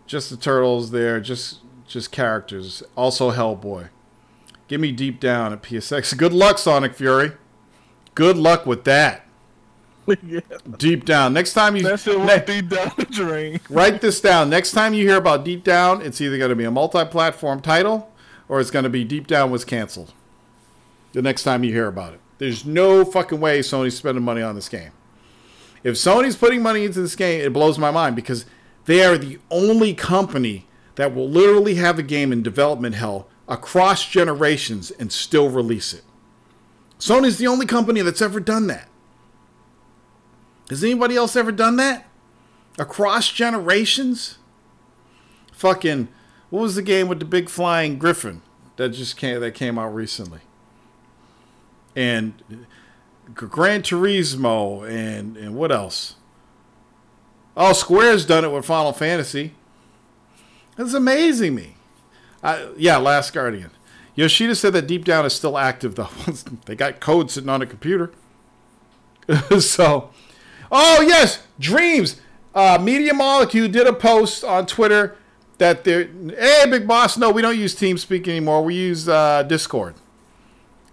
Just the turtles there. Just characters. Also Hellboy. Give me Deep Down at PSX. Good luck, Sonic Fury. Good luck with that. Yeah. Deep Down. Next time you Deep Down the drain. Write this down. Next time you hear about Deep Down, it's either going to be a multi-platform title or it's going to be Deep Down was canceled. The next time you hear about it. There's no fucking way Sony's spending money on this game. If Sony's putting money into this game, it blows my mind because they are the only company that will literally have a game in development hell across generations and still release it. Sony's the only company that's ever done that. Has anybody else ever done that? Across generations? Fucking, what was the game with the big flying griffin that came out recently? And Gran Turismo and what else? Oh, Square's done it with Final Fantasy. That's amazing me. Yeah, Last Guardian. Yoshida said that Deep Down is still active though. They got code sitting on a computer. So... Oh, yes, Dreams. Media Molecule did a post on Twitter that they're... Hey, Big Boss, no, we don't use TeamSpeak anymore. We use Discord.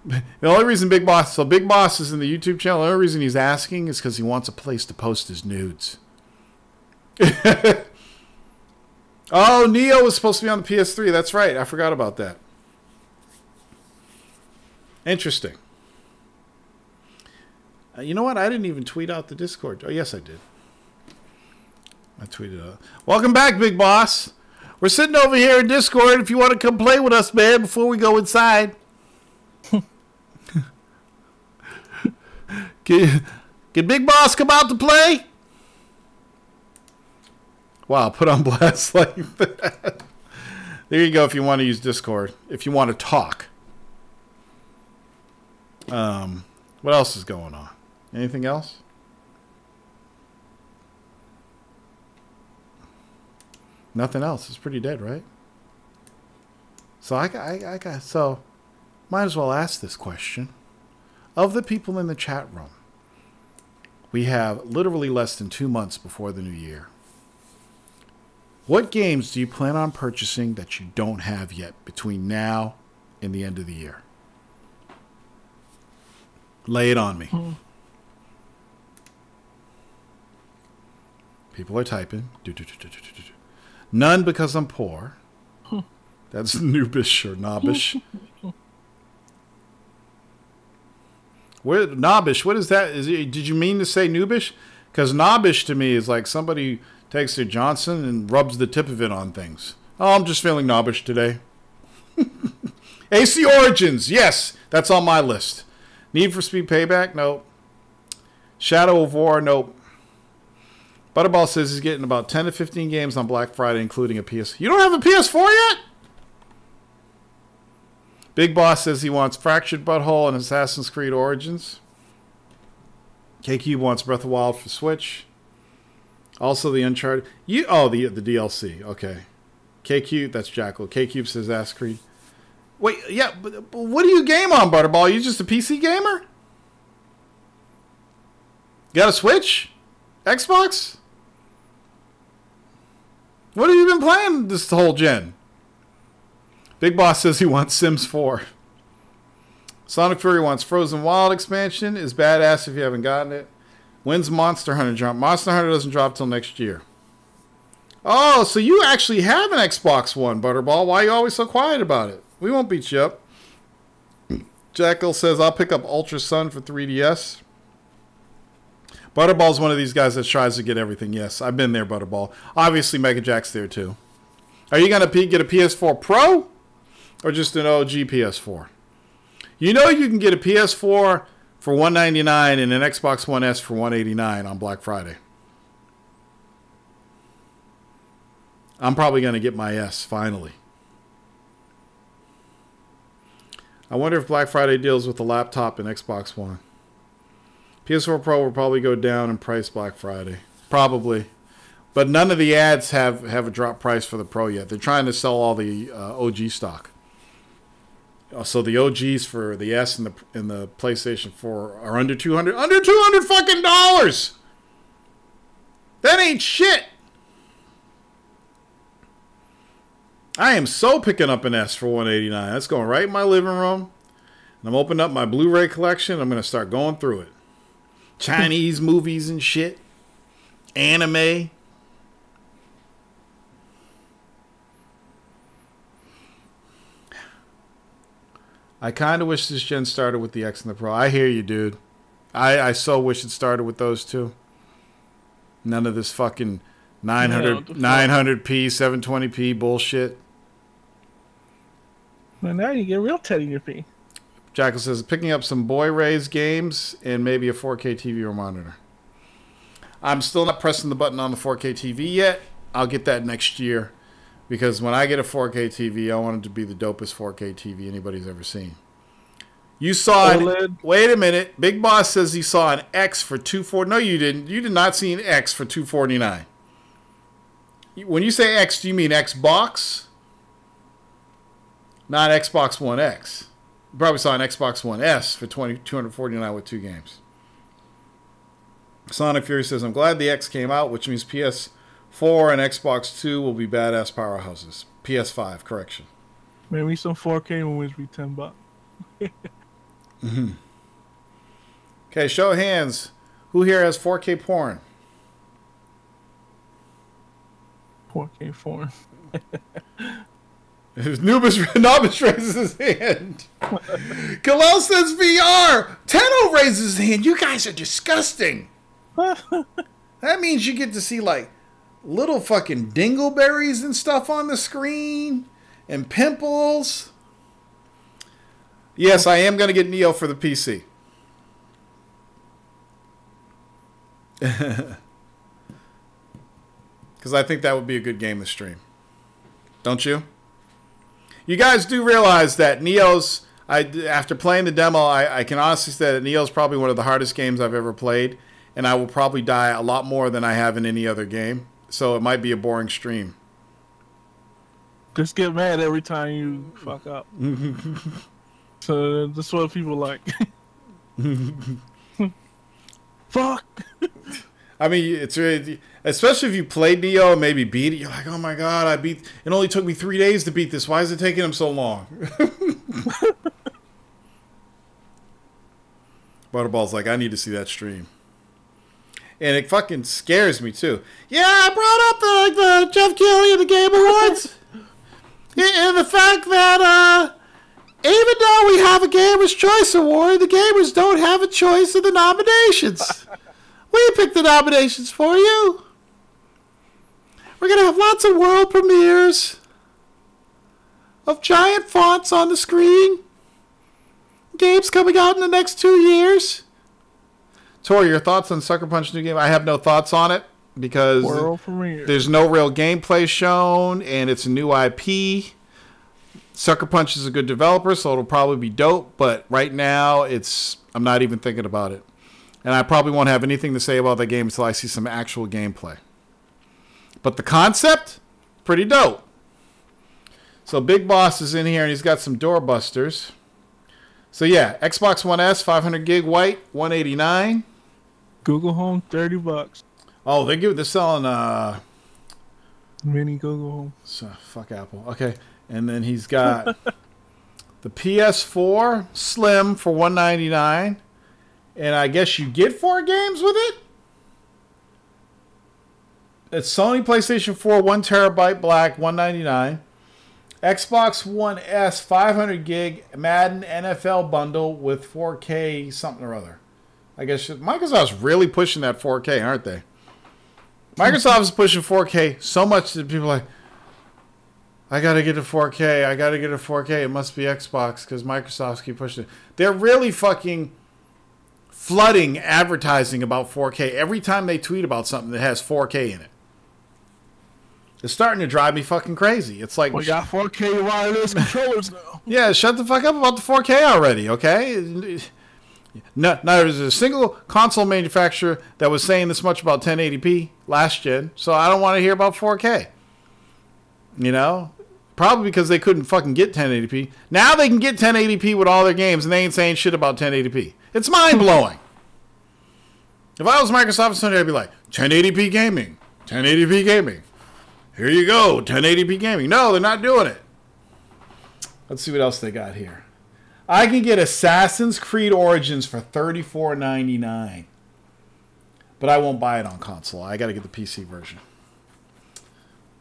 The only reason Big Boss is in the YouTube channel. The only reason he's asking is because he wants a place to post his nudes. Oh, Neo was supposed to be on the PS3. That's right. I forgot about that. Interesting. You know what? I didn't even tweet out the Discord. Oh, yes, I did. I tweeted out. Welcome back, Big Boss. We're sitting over here in Discord if you want to come play with us, man, before we go inside. Can Big Boss come out to play? Wow, put on blast like that. There you go if you want to use Discord. If you want to talk. What else is going on? Anything else? Nothing else. It's pretty dead, right? So so might as well ask this question. Of the people in the chat room, we have literally less than 2 months before the new year. What games do you plan on purchasing that you don't have yet between now and the end of the year? Lay it on me. People are typing. None because I'm poor. That's noobish or knobbish. Knobbish, what is that? Did you mean to say noobish? Because knobbish to me is like somebody takes their Johnson and rubs the tip of it on things. Oh, I'm just feeling knobbish today. AC Origins, yes, that's on my list. Need for Speed Payback, nope. Shadow of War, nope. Butterball says he's getting about 10 to 15 games on Black Friday, including a PS. You don't have a PS4 yet? Big Boss says he wants Fractured Butthole and Assassin's Creed Origins. KQ wants Breath of the Wild for Switch. Also the Uncharted. The DLC. Okay. KQ, that's Jackal. KQ says Assassin's Creed. Wait, yeah, but what do you game on, Butterball? You just a PC gamer? You got a Switch? Xbox? What have you been playing this whole gen? Big Boss says he wants Sims 4. Sonic Fury wants Frozen Wild expansion. Is badass if you haven't gotten it. When's Monster Hunter drop? Monster Hunter doesn't drop till next year. Oh, so you actually have an Xbox One, Butterball. Why are you always so quiet about it? We won't beat you up. Jackal says, I'll pick up Ultra Sun for 3DS. Butterball's one of these guys that tries to get everything. Yes, I've been there, Butterball. Obviously, Megajack's there, too. Are you going to get a PS4 Pro or just an OG PS4? You know you can get a PS4 for $199 and an Xbox One S for $189 on Black Friday. I'm probably going to get my S, finally. I wonder if Black Friday deals with the laptop and Xbox One. PS4 Pro will probably go down in price Black Friday. Probably. But none of the ads have a drop price for the Pro yet. They're trying to sell all the OG stock. So the OGs for the S and the PlayStation 4 are under 200. Under 200 fucking dollars! That ain't shit! I am so picking up an S for $189. That's going right in my living room. And I'm opening up my Blu-ray collection. I'm going to start going through it. Chinese movies and shit. Anime. I kind of wish this gen started with the X and the Pro. I hear you, dude. I so wish it started with those two. None of this fucking 900p, 720p bullshit. Well, now you get real 1080p. Jackal says, picking up some Boy Rays games and maybe a 4K TV or monitor. I'm still not pressing the button on the 4K TV yet. I'll get that next year. Because when I get a 4K TV, I want it to be the dopest 4K TV anybody's ever seen. You saw it. Wait a minute. Big Boss says he saw an X for $249. No, you didn't. You did not see an X for $249. When you say X, do you mean Xbox? Not Xbox One X. You probably saw an Xbox One S for $249 with 2 games. Sonic Fury says, I'm glad the X came out, which means PS4 and Xbox 2 will be badass powerhouses. PS5, correction. Maybe some 4K movies be $10. Mm-hmm. Okay, show of hands. Who here has 4K porn? 4K porn. Nobis raises his hand. Kalel says VR. Tenno raises his hand. You guys are disgusting. That means you get to see like little fucking dingleberries and stuff on the screen and pimples. Yes, I am going to get Neo for the PC. Because I think that would be a good game to stream. Don't you? You guys do realize that Neo's, after playing the demo, I can honestly say that Neo's probably one of the hardest games I've ever played. And I will probably die a lot more than I have in any other game. So it might be a boring stream. Just get mad every time you fuck up. So that's what people like. Fuck. I mean, it's really, especially if you played Neo and maybe beat it, you're like, oh my god, it only took me 3 days to beat this. Why is it taking him so long? Butterball's like, I need to see that stream. And it fucking scares me too. Yeah, I brought up the Jeff Keighley and the Game Awards. And the fact that even though we have a Gamer's Choice Award, the gamers don't have a choice in the nominations. We picked the nominations for you. We're going to have lots of world premieres of giant fonts on the screen. Games coming out in the next 2 years. Tori, your thoughts on Sucker Punch new game? I have no thoughts on it because there's no real gameplay shown and it's a new IP. Sucker Punch is a good developer, so it'll probably be dope, but right now I'm not even thinking about it. And I probably won't have anything to say about that game until I see some actual gameplay. But the concept, pretty dope. So Big Boss is in here and he's got some doorbusters. So yeah, Xbox One S, 500 gig white, $189. Google Home, $30. Oh, they're selling Mini Google Home. So, fuck Apple. Okay. And then he's got the PS4 Slim for $199. And I guess you get 4 games with it? It's Sony PlayStation 4, 1 terabyte black, $199. Xbox One S, 500 gig Madden NFL bundle with 4K something or other. I guess Microsoft's really pushing that 4K, aren't they? Microsoft is pushing 4K so much that people are like, I gotta get a 4K. I gotta get a 4K. It must be Xbox because Microsoft's keep pushing it. They're really fucking flooding advertising about 4K every time they tweet about something that has 4K in it. It's starting to drive me fucking crazy. It's like we got 4K wireless controllers now. Yeah, shut the fuck up about the 4K already, okay? No, there's a single console manufacturer that was saying this much about 1080p last gen, so I don't want to hear about 4K. You know? Probably because they couldn't fucking get 1080p. Now they can get 1080p with all their games, and they ain't saying shit about 1080p. It's mind-blowing. If I was Microsoft or Sony, I'd be like, 1080p gaming. 1080p gaming. Here you go, 1080p gaming. No, they're not doing it. Let's see what else they got here. I can get Assassin's Creed Origins for $34.99. But I won't buy it on console. I got to get the PC version.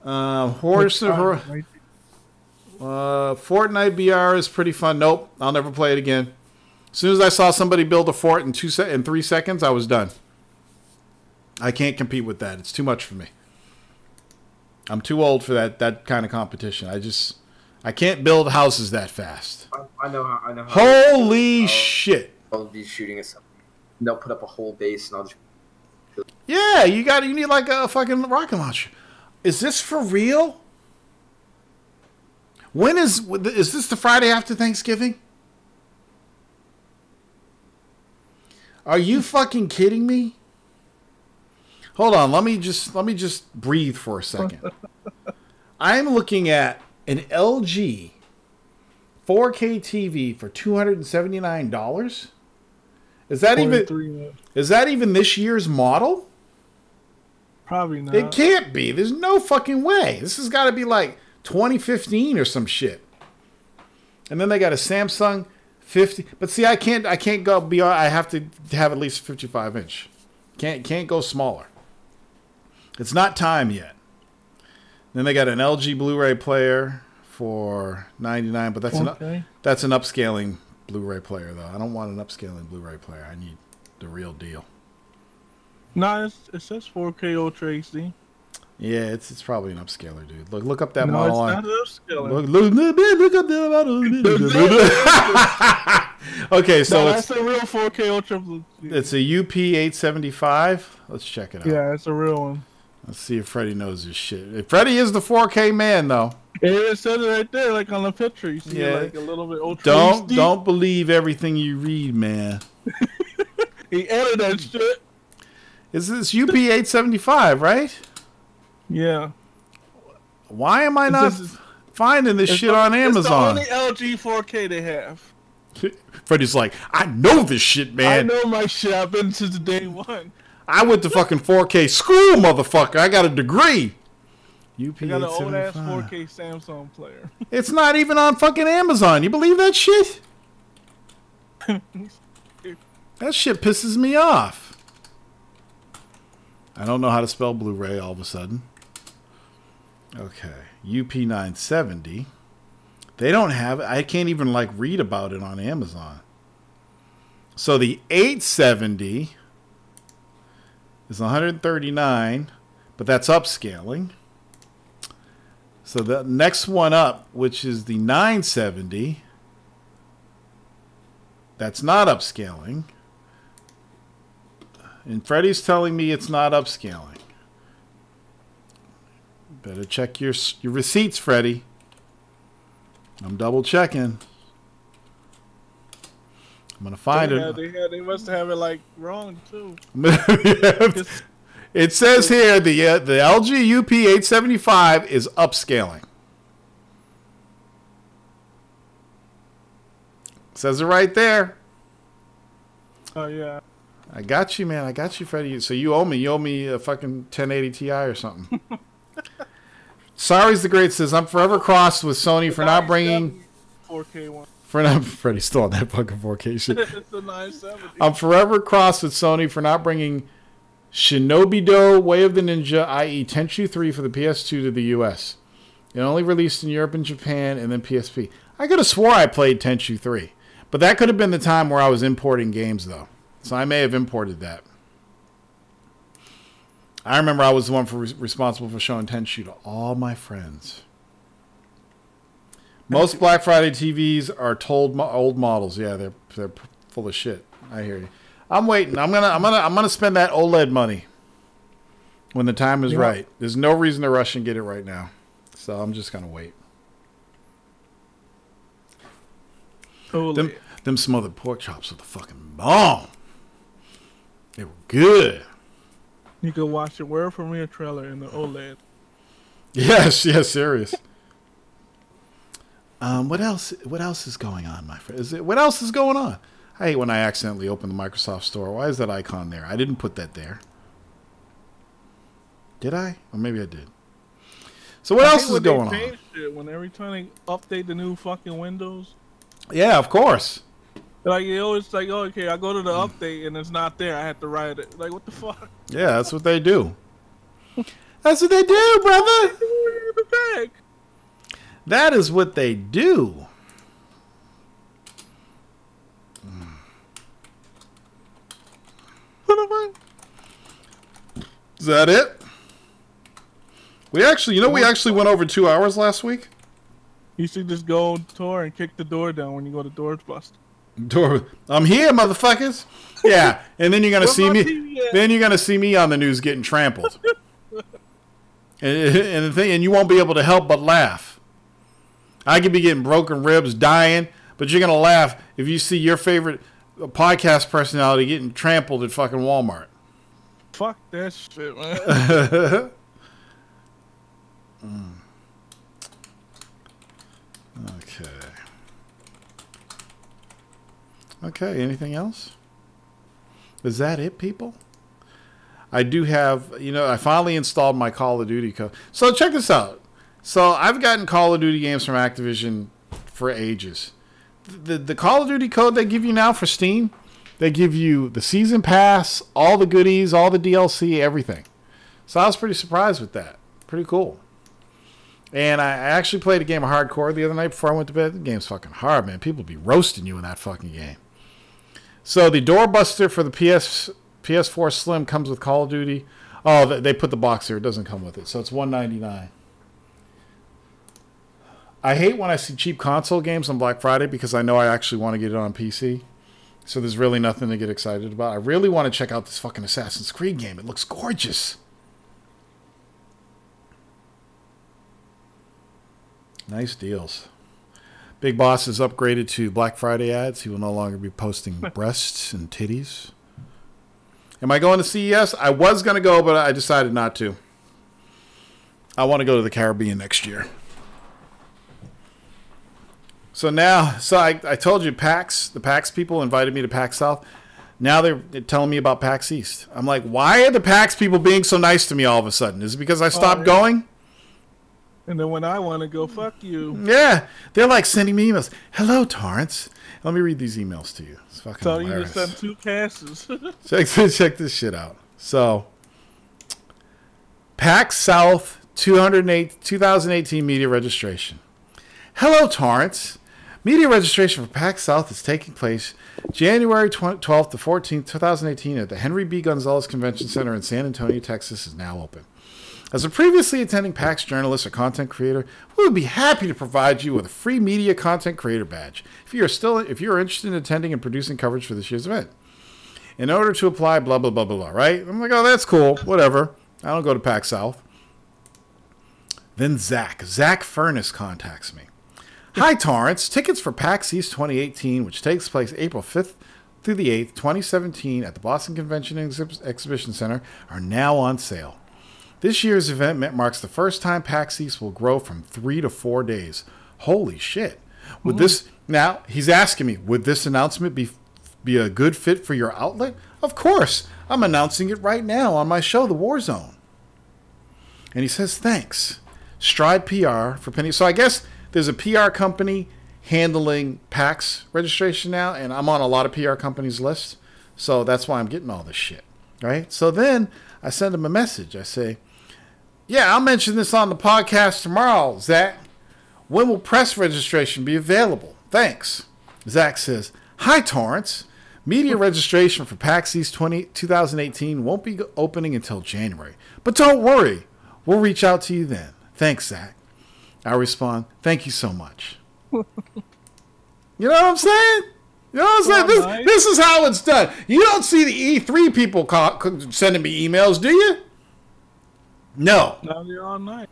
Fortnite BR is pretty fun. Nope, I'll never play it again. As soon as I saw somebody build a fort in 3 seconds, I was done. I can't compete with that. It's too much for me. I'm too old for that kind of competition. I can't build houses that fast. I know how. Holy shit! I'll be shooting at something. They'll put up a whole base, and I'll just. Yeah, you need like a fucking rocket launcher. Is this for real? When is this the Friday after Thanksgiving? Are you fucking kidding me? Hold on, let me just breathe for a second. I'm looking at an LG 4K TV for $279. Is that even this year's model? Probably not. It can't be. There's no fucking way. This has got to be like 2015 or some shit. And then they got a Samsung 50. But see, I can't go beyond. I have to have at least 55 inch. Can't go smaller. It's not time yet. Then they got an LG Blu-ray player for $99, but that's an upscaling Blu-ray player though. I don't want an upscaling Blu-ray player. I need the real deal. No, it says 4K Ultra HD. Yeah, it's probably an upscaler, dude. Look up that model. No, it's not an upscaler. Look up that model. Okay, so that's a real 4K Ultra. It's a UP875. Let's check it out. Yeah, it's a real one. Let's see if Freddie knows his shit. Freddie is the 4K man, though. It says it right there, like on the picture. You see like a little bit Ultra HD. Don't believe everything you read, man. He edited that shit. Is this UP875, right? Yeah. Why am I not finding this shit on Amazon? It's the only LG 4K they have. Freddie's like, I know this shit, man. I know my shit. I've been since day one. I went to fucking 4K school, motherfucker. I got a degree. I got an old ass 4K Samsung player. It's not even on fucking Amazon. You believe that shit? That shit pisses me off. I don't know how to spell Blu-ray all of a sudden. Okay. UP970. They don't have it. I can't even like read about it on Amazon. So the 870 is 139, but that's upscaling. So the next one up, which is the 970, that's not upscaling. And Freddie's telling me it's not upscaling. Better check your receipts, Freddie. I'm double checking. I'm gonna find it. They must have it like wrong too. It says here the LG UP875 is upscaling. It says it right there. Oh yeah. I got you, man. I got you, Freddie. So you owe me. You owe me a fucking 1080 Ti or something. Sorry's the Great says, I'm forever crossed with Sony for not bringing 4K one. Freddie's still on that fucking 4K shit. It's the 970. I'm forever crossed with Sony for not bringing Shinobi-Do Way of the Ninja, i.e. Tenchu 3 for the PS2 to the US. It only released in Europe and Japan and then PSP. I could have swore I played Tenchu 3. But that could have been the time where I was importing games, though. So I may have imported that. I remember I was the one responsible for showing Tenchu to all my friends. Most Black Friday TVs are old models. Yeah, they're full of shit. I hear you. I'm waiting. I'm gonna spend that OLED money when the time is right. There's no reason to rush and get it right now. So I'm just gonna wait. Them smothered pork chops with the fucking bomb. They were good. You can watch the Word for Me trailer in the OLED. Yes, serious. What else is going on, my friend? What else is going on? I hate when I accidentally open the Microsoft Store. Why is that icon there? I didn't put that there. Did I? Or maybe I did. So what else is going on? Shit when every time they update the new fucking Windows. Yeah, of course. Like, it always like, oh, okay, I go to the update and it's not there. I have to write it. Like, what the fuck? Yeah, that's what they do. That's what they do, brother. That is what they do. Is that it? We actually went over 2 hours last week. You should just go on tour and kick the door down when you go to Doors Bust. I'm here, motherfuckers. Yeah, and then you're gonna see me. Then you're gonna see me on the news getting trampled, and you won't be able to help but laugh. I could be getting broken ribs, dying, but you're gonna laugh if you see your favorite podcast personality getting trampled at fucking Walmart. Fuck that shit, man. Okay, anything else? Is that it, people? I do have, I finally installed my Call of Duty code. So check this out. So I've gotten Call of Duty games from Activision for ages. The Call of Duty code they give you now for Steam, they give you the season pass, all the goodies, all the DLC, everything. So I was pretty surprised with that. Pretty cool. And I actually played a game of hardcore the other night before I went to bed. The game's fucking hard, man. People be roasting you in that fucking game. So the doorbuster for the PS4 Slim comes with Call of Duty. Oh, they put the box here. It doesn't come with it. So it's $199. I hate when I see cheap console games on Black Friday because I know I actually want to get it on PC. So there's really nothing to get excited about. I really want to check out this fucking Assassin's Creed game. It looks gorgeous. Nice deals. Big Boss is upgraded to Black Friday ads. He will no longer be posting breasts and titties. Am I going to CES? I was going to go, but I decided not to. I want to go to the Caribbean next year. So I told you the PAX people invited me to PAX South. Now they're telling me about PAX East. I'm like, why are the PAX people being so nice to me all of a sudden? Is it because I stopped going? And then when I want to go, fuck you. Yeah. They're like sending me emails. Hello, Torrance. Let me read these emails to you. It's fucking hilarious. You just sent 2 passes. check this shit out. So, PAX South 2018 media registration. Hello, Torrance. Media registration for PAX South is taking place January 12th to 14th, 2018 at the Henry B. Gonzalez Convention Center in San Antonio, Texas is now open. As a previously attending PAX journalist or content creator, we would be happy to provide you with a free media content creator badge if you are interested in attending and producing coverage for this year's event. In order to apply, blah, blah, blah, blah, blah, right? I'm like, oh, that's cool. Whatever. I don't go to PAX South. Then Zach Furness contacts me. Hi, Torrance. Tickets for PAX East 2018, which takes place April 5th through the 8th, 2017 at the Boston Convention and Exhibition Center, are now on sale. This year's event marks the first time PAX East will grow from 3 to 4 days. Holy shit. Would this, now, he's asking me, would this announcement be a good fit for your outlet? Of course. I'm announcing it right now on my show, The War Zone. And he says, thanks. Stride PR for Penny. So I guess there's a PR company handling PAX registration now, and I'm on a lot of PR companies' lists. So that's why I'm getting all this shit, right? So then I send him a message. I say, yeah, I'll mention this on the podcast tomorrow, Zach. When will press registration be available? Thanks. Zach says, hi, Torrance. Media registration for PAX East 2018 won't be opening until January. But don't worry. We'll reach out to you then. Thanks, Zach. I respond, thank you so much. You know what I'm saying? You know what I'm saying? This is how it's done. You don't see the E3 people sending me emails, do you? No. Now they're all night.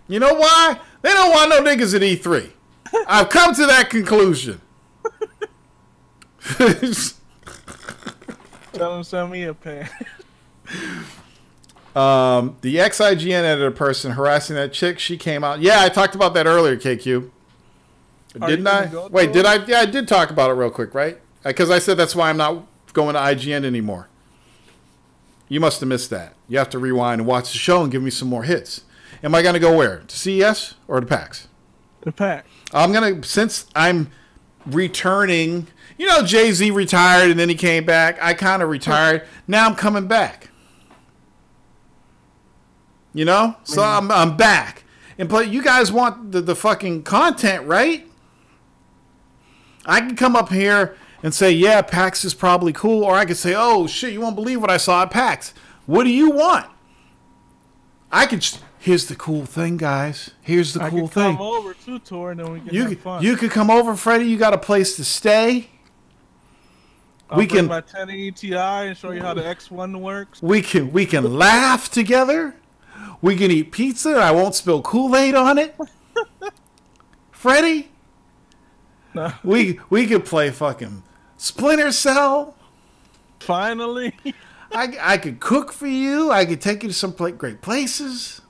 You know why? They don't want no niggas at E3. I've come to that conclusion. Tell them send me a pen. The ex-IGN editor person harassing that chick, she came out. Yeah, I talked about that earlier, KQ. Didn't I? Wait, did I? Yeah, I did talk about it real quick, right? Because I said that's why I'm not going to IGN anymore. You must have missed that. You have to rewind and watch the show and give me some more hits. Am I going to go where? To CES or to PAX? The PAX. I'm going to, since I'm returning, you know, Jay-Z retired and then he came back. I kind of retired. Now I'm coming back. You know? So I'm back. And but you guys want the fucking content, right? I can come up here and say, yeah, PAX is probably cool. Or I could say, oh, shit, you won't believe what I saw at PAX. What do you want? I could... Here's the cool thing, guys. Here's the cool thing. Come over to Tor and then we can have fun. You could come over, Freddie. You got a place to stay. I'll bring my 1080 Ti and show you how the X1 works. We can laugh together. We can eat pizza. I won't spill Kool-Aid on it. Freddie? No. We could play fucking Splinter Cell. Finally. I could cook for you. I could take you to some great places.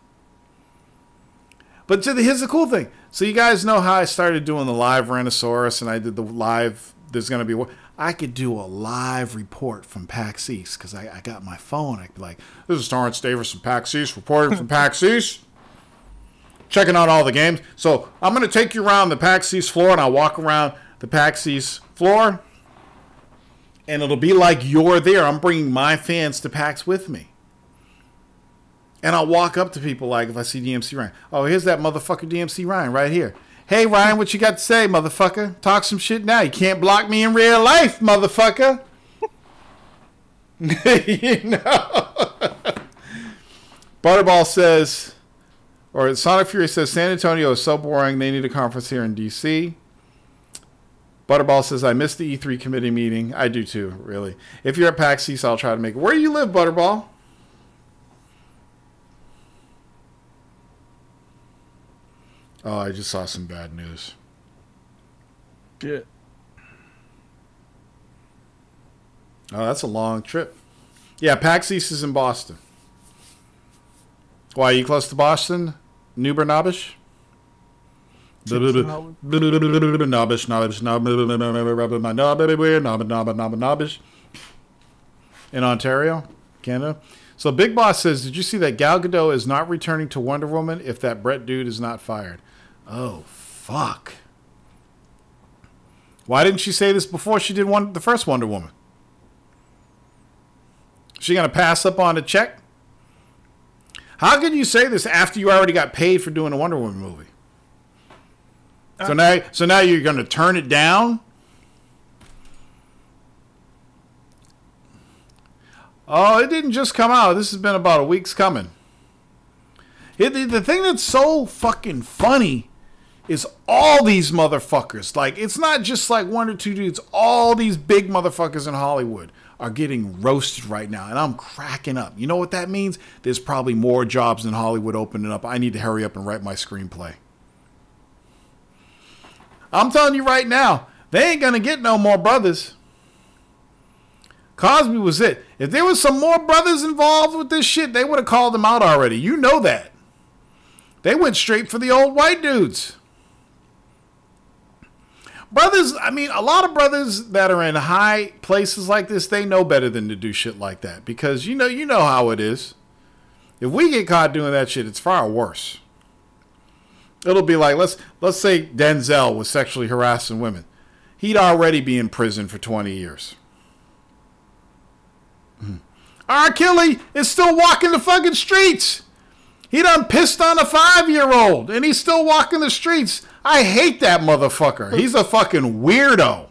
But here's the cool thing. So you guys know how I started doing the live Rhinosaurus and I did the live, there's going to be, I could do a live report from PAX East because I got my phone. I could be like, this is Torrance Davis from PAX East, reporting from PAX East, checking out all the games. So I'm going to take you around the PAX East floor and I'll walk around the PAX East floor and it'll be like you're there. I'm bringing my fans to PAX with me. And I'll walk up to people like if I see DMC Ryan. Oh, here's that motherfucker DMC Ryan right here. Hey, Ryan, what you got to say, motherfucker? Talk some shit now. You can't block me in real life, motherfucker. You know? Butterball says, or Sonic Fury says, San Antonio is so boring. They need a conference here in D.C. Butterball says, I missed the E3 committee meeting. I do too, really. If you're at PAX East, I'll try to make it. Where do you live, Butterball? Oh, I just saw some bad news. Shit. Oh, that's a long trip. Yeah, PAX East is in Boston. Why, are you close to Boston? Newber Nobish? Nobish. In Ontario, Canada. So Big Boss says, did you see that Gal Gadot is not returning to Wonder Woman if that Brett dude is not fired? Oh, fuck. Why didn't she say this before she did the first Wonder Woman? She going to pass up on the check? How can you say this after you already got paid for doing a Wonder Woman movie? So now you're going to turn it down? Oh, it didn't just come out. This has been about a week's coming. The thing that's so fucking funny is all these motherfuckers. Like, it's not just like one or two dudes. All these big motherfuckers in Hollywood are getting roasted right now. And I'm cracking up. You know what that means? There's probably more jobs in Hollywood opening up. I need to hurry up and write my screenplay. I'm telling you right now, they ain't going to get no more brothers. Cosby was it. If there was some more brothers involved with this shit, they would have called them out already. You know that. They went straight for the old white dudes. Brothers, I mean, a lot of brothers that are in high places like this, they know better than to do shit like that. Because you know how it is. If we get caught doing that shit, it's far worse. It'll be like, let's say Denzel was sexually harassing women. He'd already be in prison for 20 years. R. Kelly is still walking the fucking streets. He done pissed on a 5-year-old, and he's still walking the streets. I hate that motherfucker. He's a fucking weirdo.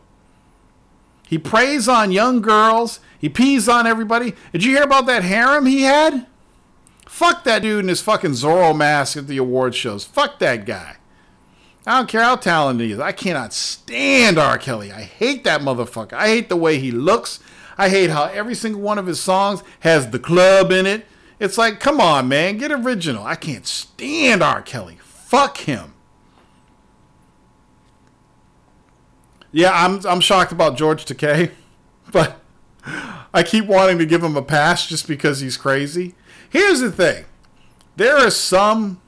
He preys on young girls. He pees on everybody. Did you hear about that harem he had? Fuck that dude in his fucking Zorro mask at the award shows. Fuck that guy. I don't care how talented he is. I cannot stand R. Kelly. I hate that motherfucker. I hate the way he looks. I hate how every single one of his songs has the club in it. It's like, come on, man. Get original. I can't stand R. Kelly. Fuck him. Yeah, I'm shocked about George Takei. But I keep wanting to give him a pass just because he's crazy. Here's the thing. There are some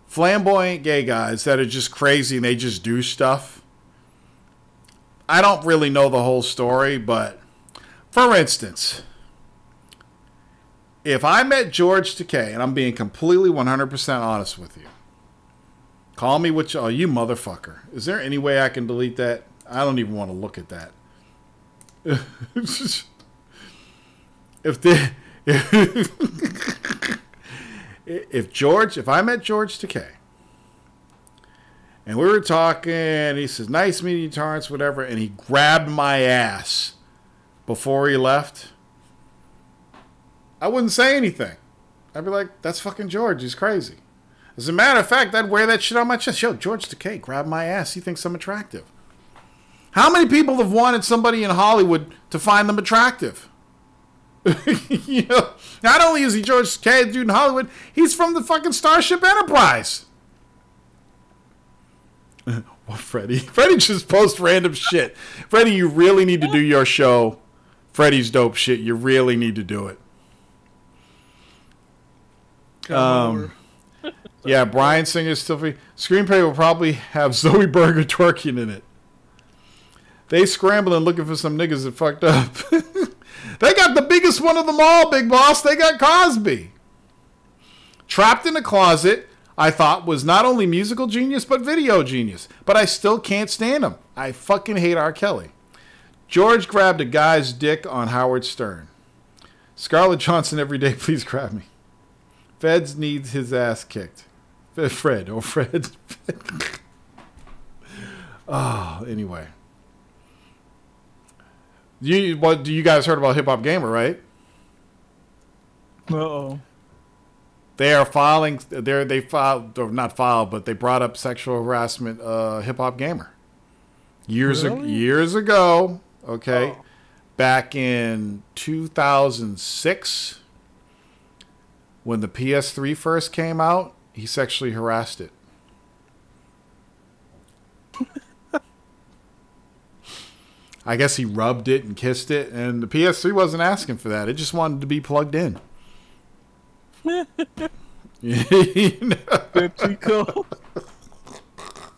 flamboyant gay guys that are just crazy and they just do stuff. I don't really know the whole story, but for instance, if I met George Takei, and I'm being completely 100% honest with you, call me what you, oh, you motherfucker. Is there any way I can delete that? I don't even want to look at that. If I met George Takei and we were talking, and he says, nice meeting you, Torrance, whatever, and he grabbed my ass before he left, I wouldn't say anything. I'd be like, that's fucking George. He's crazy. As a matter of fact, I'd wear that shit on my chest. Yo, George Takei grabbed my ass. He thinks I'm attractive. How many people have wanted somebody in Hollywood to find them attractive? You know, not only is he George Takei, dude in Hollywood, he's from the fucking Starship Enterprise. Well, Freddie just posts random shit. Freddie, you really need to do your show. Freddie's dope shit. You really need to do it. Yeah, Brian Singer's still free. Screenplay will probably have Zoe Berger twerking in it. They scrambling looking for some niggas that fucked up. They got the biggest one of them all, Big Boss. They got Cosby. Trapped in a Closet, I thought was not only musical genius, but video genius. But I still can't stand him. I fucking hate R. Kelly. George grabbed a guy's dick on Howard Stern. Scarlett Johansson every day, please grab me. Feds needs his ass kicked. Fred. Oh, anyway. You guys heard about Hip Hop Gamer, right? Uh-oh. They are filing. They filed, or not filed, but they brought up sexual harassment. Hip Hop Gamer, years ago. Okay, back in 2006, when the PS3 first came out, he sexually harassed it. I guess he rubbed it and kissed it, and the PS3 wasn't asking for that. It just wanted to be plugged in. You know? That Chico.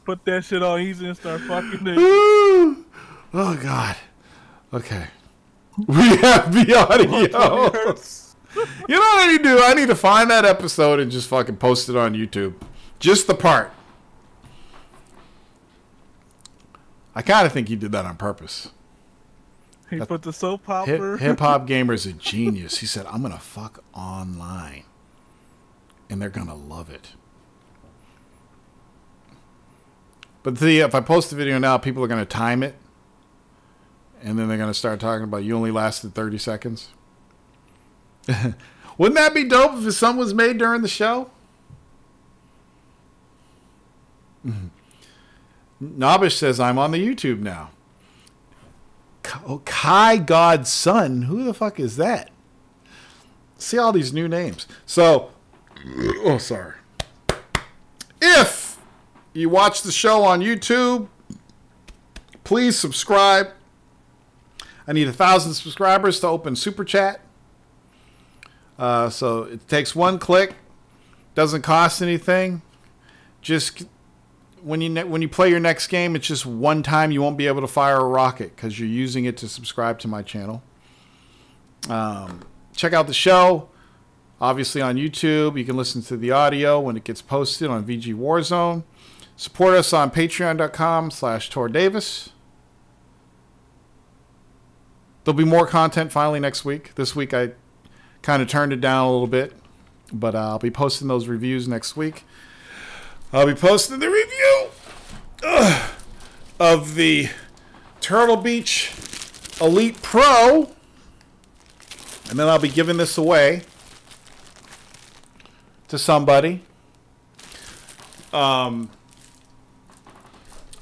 Put that shit on easy and start fucking it. Oh, God. Okay. We have the audio. You know what I need to do? I need to find that episode and just fucking post it on YouTube. Just the part. I kind of think he did that on purpose. He put the soap opera. Hip Hop Gamer's a genius. He said, I'm going to fuck online. And they're going to love it. But see, if I post the video now, people are going to time it. And then they're going to start talking about you only lasted 30 seconds. Wouldn't that be dope if something was made during the show? Nobish says, I'm on the YouTube now. Kai God's son. Who the fuck is that? See all these new names. So, oh, sorry. If you watch the show on YouTube, please subscribe. I need 1,000 subscribers to open Super Chat. So it takes one click. Doesn't cost anything. Just when you play your next game, it's just one time. You won't be able to fire a rocket because you're using it to subscribe to my channel. Check out the show. obviously on YouTube. You can listen to the audio when it gets posted on VG Warzone. Support us on patreon.com/TorDavis. There'll be more content finally next week. This week I kind of turned it down a little bit, but I'll be posting those reviews next week. I'll be posting the review of the Turtle Beach Elite Pro, and then I'll be giving this away to somebody. I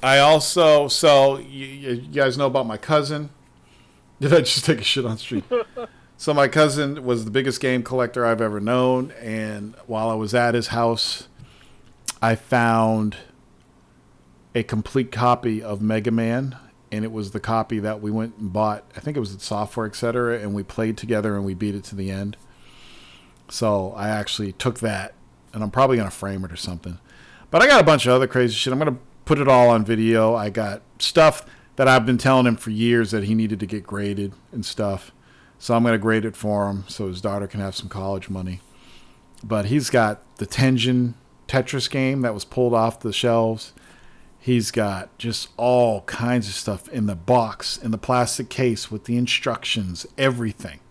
also, so you guys know about my cousin. Did I just take a shit on street? So my cousin was the biggest game collector I've ever known, and while I was at his house, I found a complete copy of Mega Man, and it was the copy that we went and bought. I think it was at Software, etc., and we played together and we beat it to the end. So I actually took that, and I'm probably going to frame it or something. But I got a bunch of other crazy shit. I'm going to put it all on video. I got stuff that I've been telling him for years that he needed to get graded and stuff. So I'm going to grade it for him so his daughter can have some college money. But he's got the Tengen Tetris game that was pulled off the shelves. He's got just all kinds of stuff in the box, in the plastic case with the instructions, everything.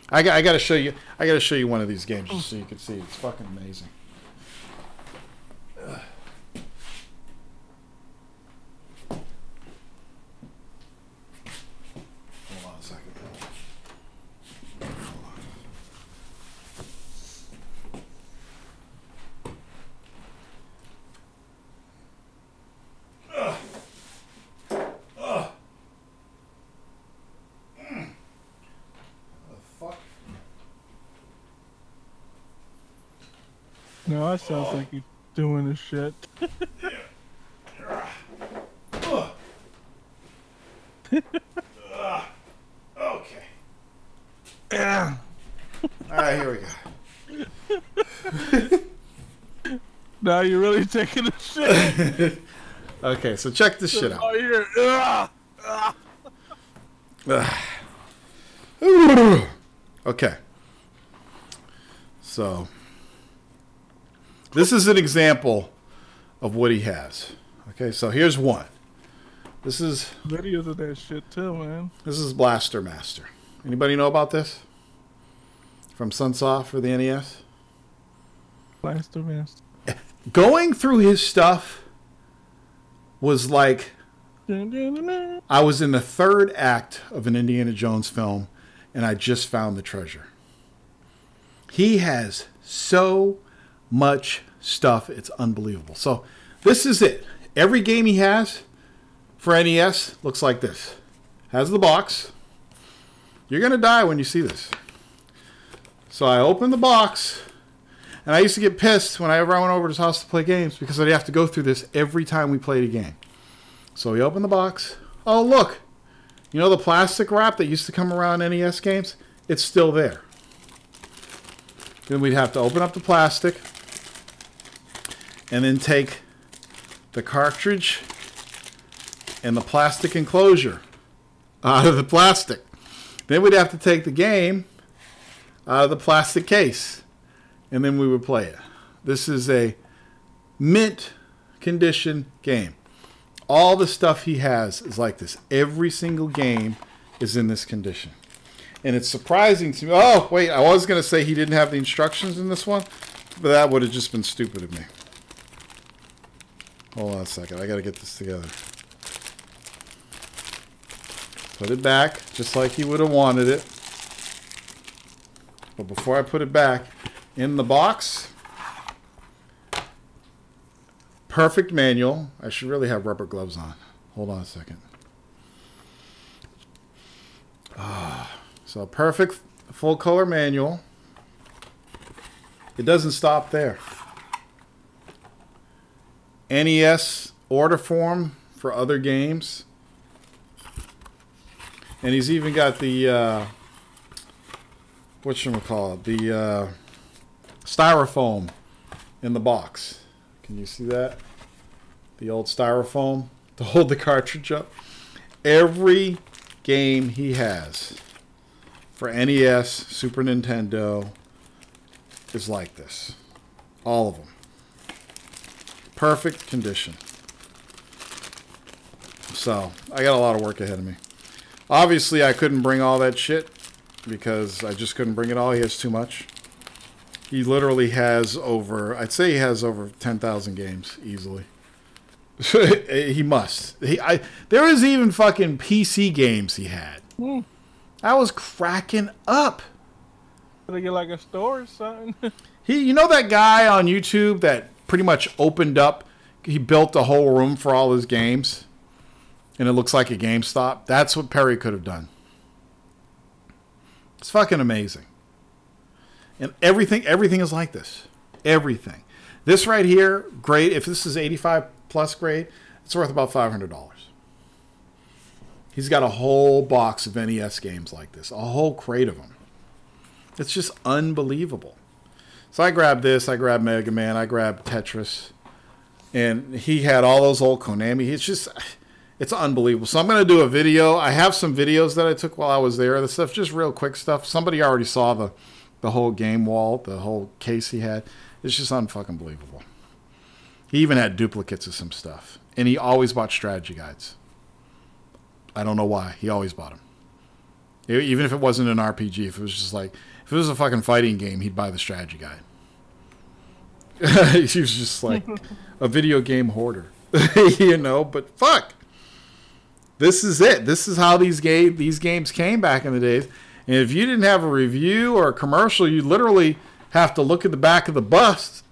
I got to show you. I got to show you one of these games just so you can see. It's fucking amazing. Hold on a second. No, that sounds like you doing this shit. Okay. Yeah. All right, here we go. Now you're really taking a shit. Okay, so check this shit out. Oh, here. Okay. So this is an example of what he has. Okay, so here's one. This is Videos of that shit too, man. This is Blaster Master. Anybody know about this? From Sunsoft for the NES? Blaster Master. Going through his stuff was like I was in the third act of an Indiana Jones film and I just found the treasure. He has so much stuff, it's unbelievable. So this is it. Every game he has for NES looks like this. Has the box. You're going to die when you see this. So I opened the box, and I used to get pissed whenever I went over to his house to play games because I'd have to go through this every time we played a game. So we opened the box. Oh, look. You know the plastic wrap that used to come around NES games? It's still there. Then we'd have to open up the plastic and then take the cartridge and the plastic enclosure out of the plastic. Then we'd have to take the game out of the plastic case, and then we would play it. This is a mint condition game. All the stuff he has is like this. Every single game is in this condition. And it's surprising to me. Oh, wait, I was going to say he didn't have the instructions in this one, but that would have just been stupid of me. Hold on a second. I got to get this together. Put it back, just like he would have wanted it. But before I put it back in the box, perfect manual. I should really have rubber gloves on. Hold on a second. So perfect full color manual. It doesn't stop there. NES order form for other games. And he's even got the, whatchamacallit, the styrofoam in the box. Can you see that? The old styrofoam to hold the cartridge up. Every game he has for NES, Super Nintendo, is like this. All of them. Perfect condition. So, I got a lot of work ahead of me. Obviously, I couldn't bring all that shit because I just couldn't bring it all. He has too much. He literally has over, I'd say he has over 10,000 games easily. He must. There was even fucking PC games he had. I was cracking up. Did they get like a store or something? You know that guy on YouTube that pretty much opened up, he built a whole room for all his games, and it looks like a GameStop? That's what Perry could have done. It's fucking amazing. And everything is like this. Everything. This right here, grade, if this is 85 plus grade, it's worth about $500. He's got a whole box of NES games like this. A whole crate of them. It's just unbelievable. So I grabbed this. I grabbed Mega Man. I grabbed Tetris. And he had all those old Konami. It's unbelievable. So I'm going to do a video. I have some videos that I took while I was there. The stuff, just real quick stuff. Somebody already saw the whole game wall, the whole case he had. It's just unfucking believable. He even had duplicates of some stuff. And he always bought strategy guides. I don't know why. He always bought them. Even if it wasn't an RPG. If it was just like, if it was a fucking fighting game, he'd buy the strategy guide. He was just like a video game hoarder. You know, but fuck. This is it. This is how these games came back in the days. And if you didn't have a review or a commercial, you literally have to look at the back of the box,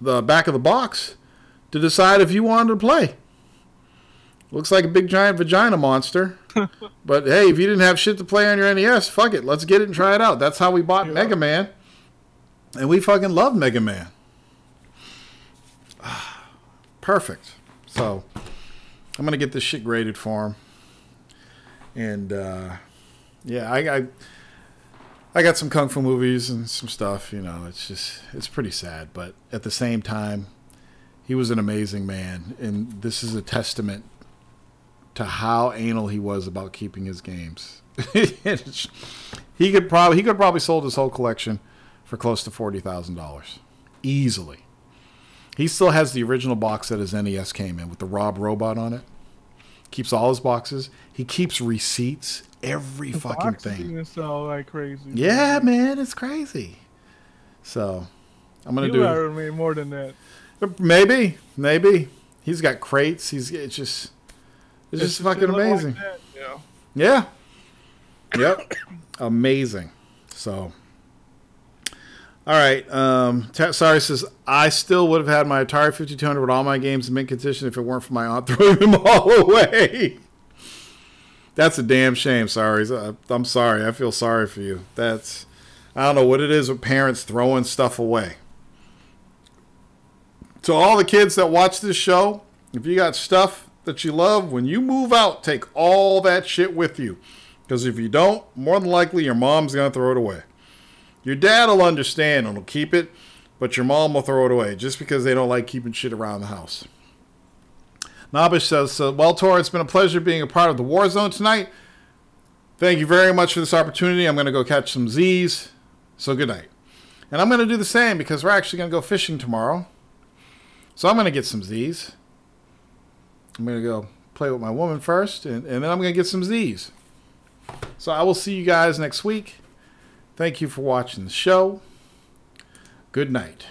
to decide if you wanted to play. Looks like a big giant vagina monster. But hey, if you didn't have shit to play on your NES, fuck it. Let's get it and try it out. That's how we bought Mega Man. And we fucking love Mega Man. Perfect. So, I'm going to get this shit graded for him. And, yeah, I got some Kung Fu movies and some stuff, you know. It's pretty sad. But at the same time, he was an amazing man. And this is a testament to how anal he was about keeping his games. he could probably sold his whole collection for close to $40,000 easily. He still has the original box that his NES came in with the Rob robot on it. Keeps all his boxes. He keeps receipts, every fucking thing. Even sell like crazy. Yeah, man, it's crazy. So I'm gonna do. You made more than that. Maybe. He's got crates. It's just fucking amazing. Like that, yeah. Yep. Amazing. So, all right. Sorry says, I still would have had my Atari 5200 with all my games in mint condition if it weren't for my aunt throwing them all away. That's a damn shame. Sorry. I'm sorry. I feel sorry for you. I don't know what it is with parents throwing stuff away. To all the kids that watch this show, if you got stuff that you love, when you move out, take all that shit with you. Because if you don't, more than likely your mom's going to throw it away. Your dad will understand and will keep it, but your mom will throw it away just because they don't like keeping shit around the house. Nabish says, well, Tor, it's been a pleasure being a part of the War Zone tonight. Thank you very much for this opportunity. I'm going to go catch some Z's. So good night. And I'm going to do the same because we're actually going to go fishing tomorrow. So I'm going to get some Z's. I'm going to go play with my woman first, and then I'm going to get some Z's. So I will see you guys next week. Thank you for watching the show. Good night.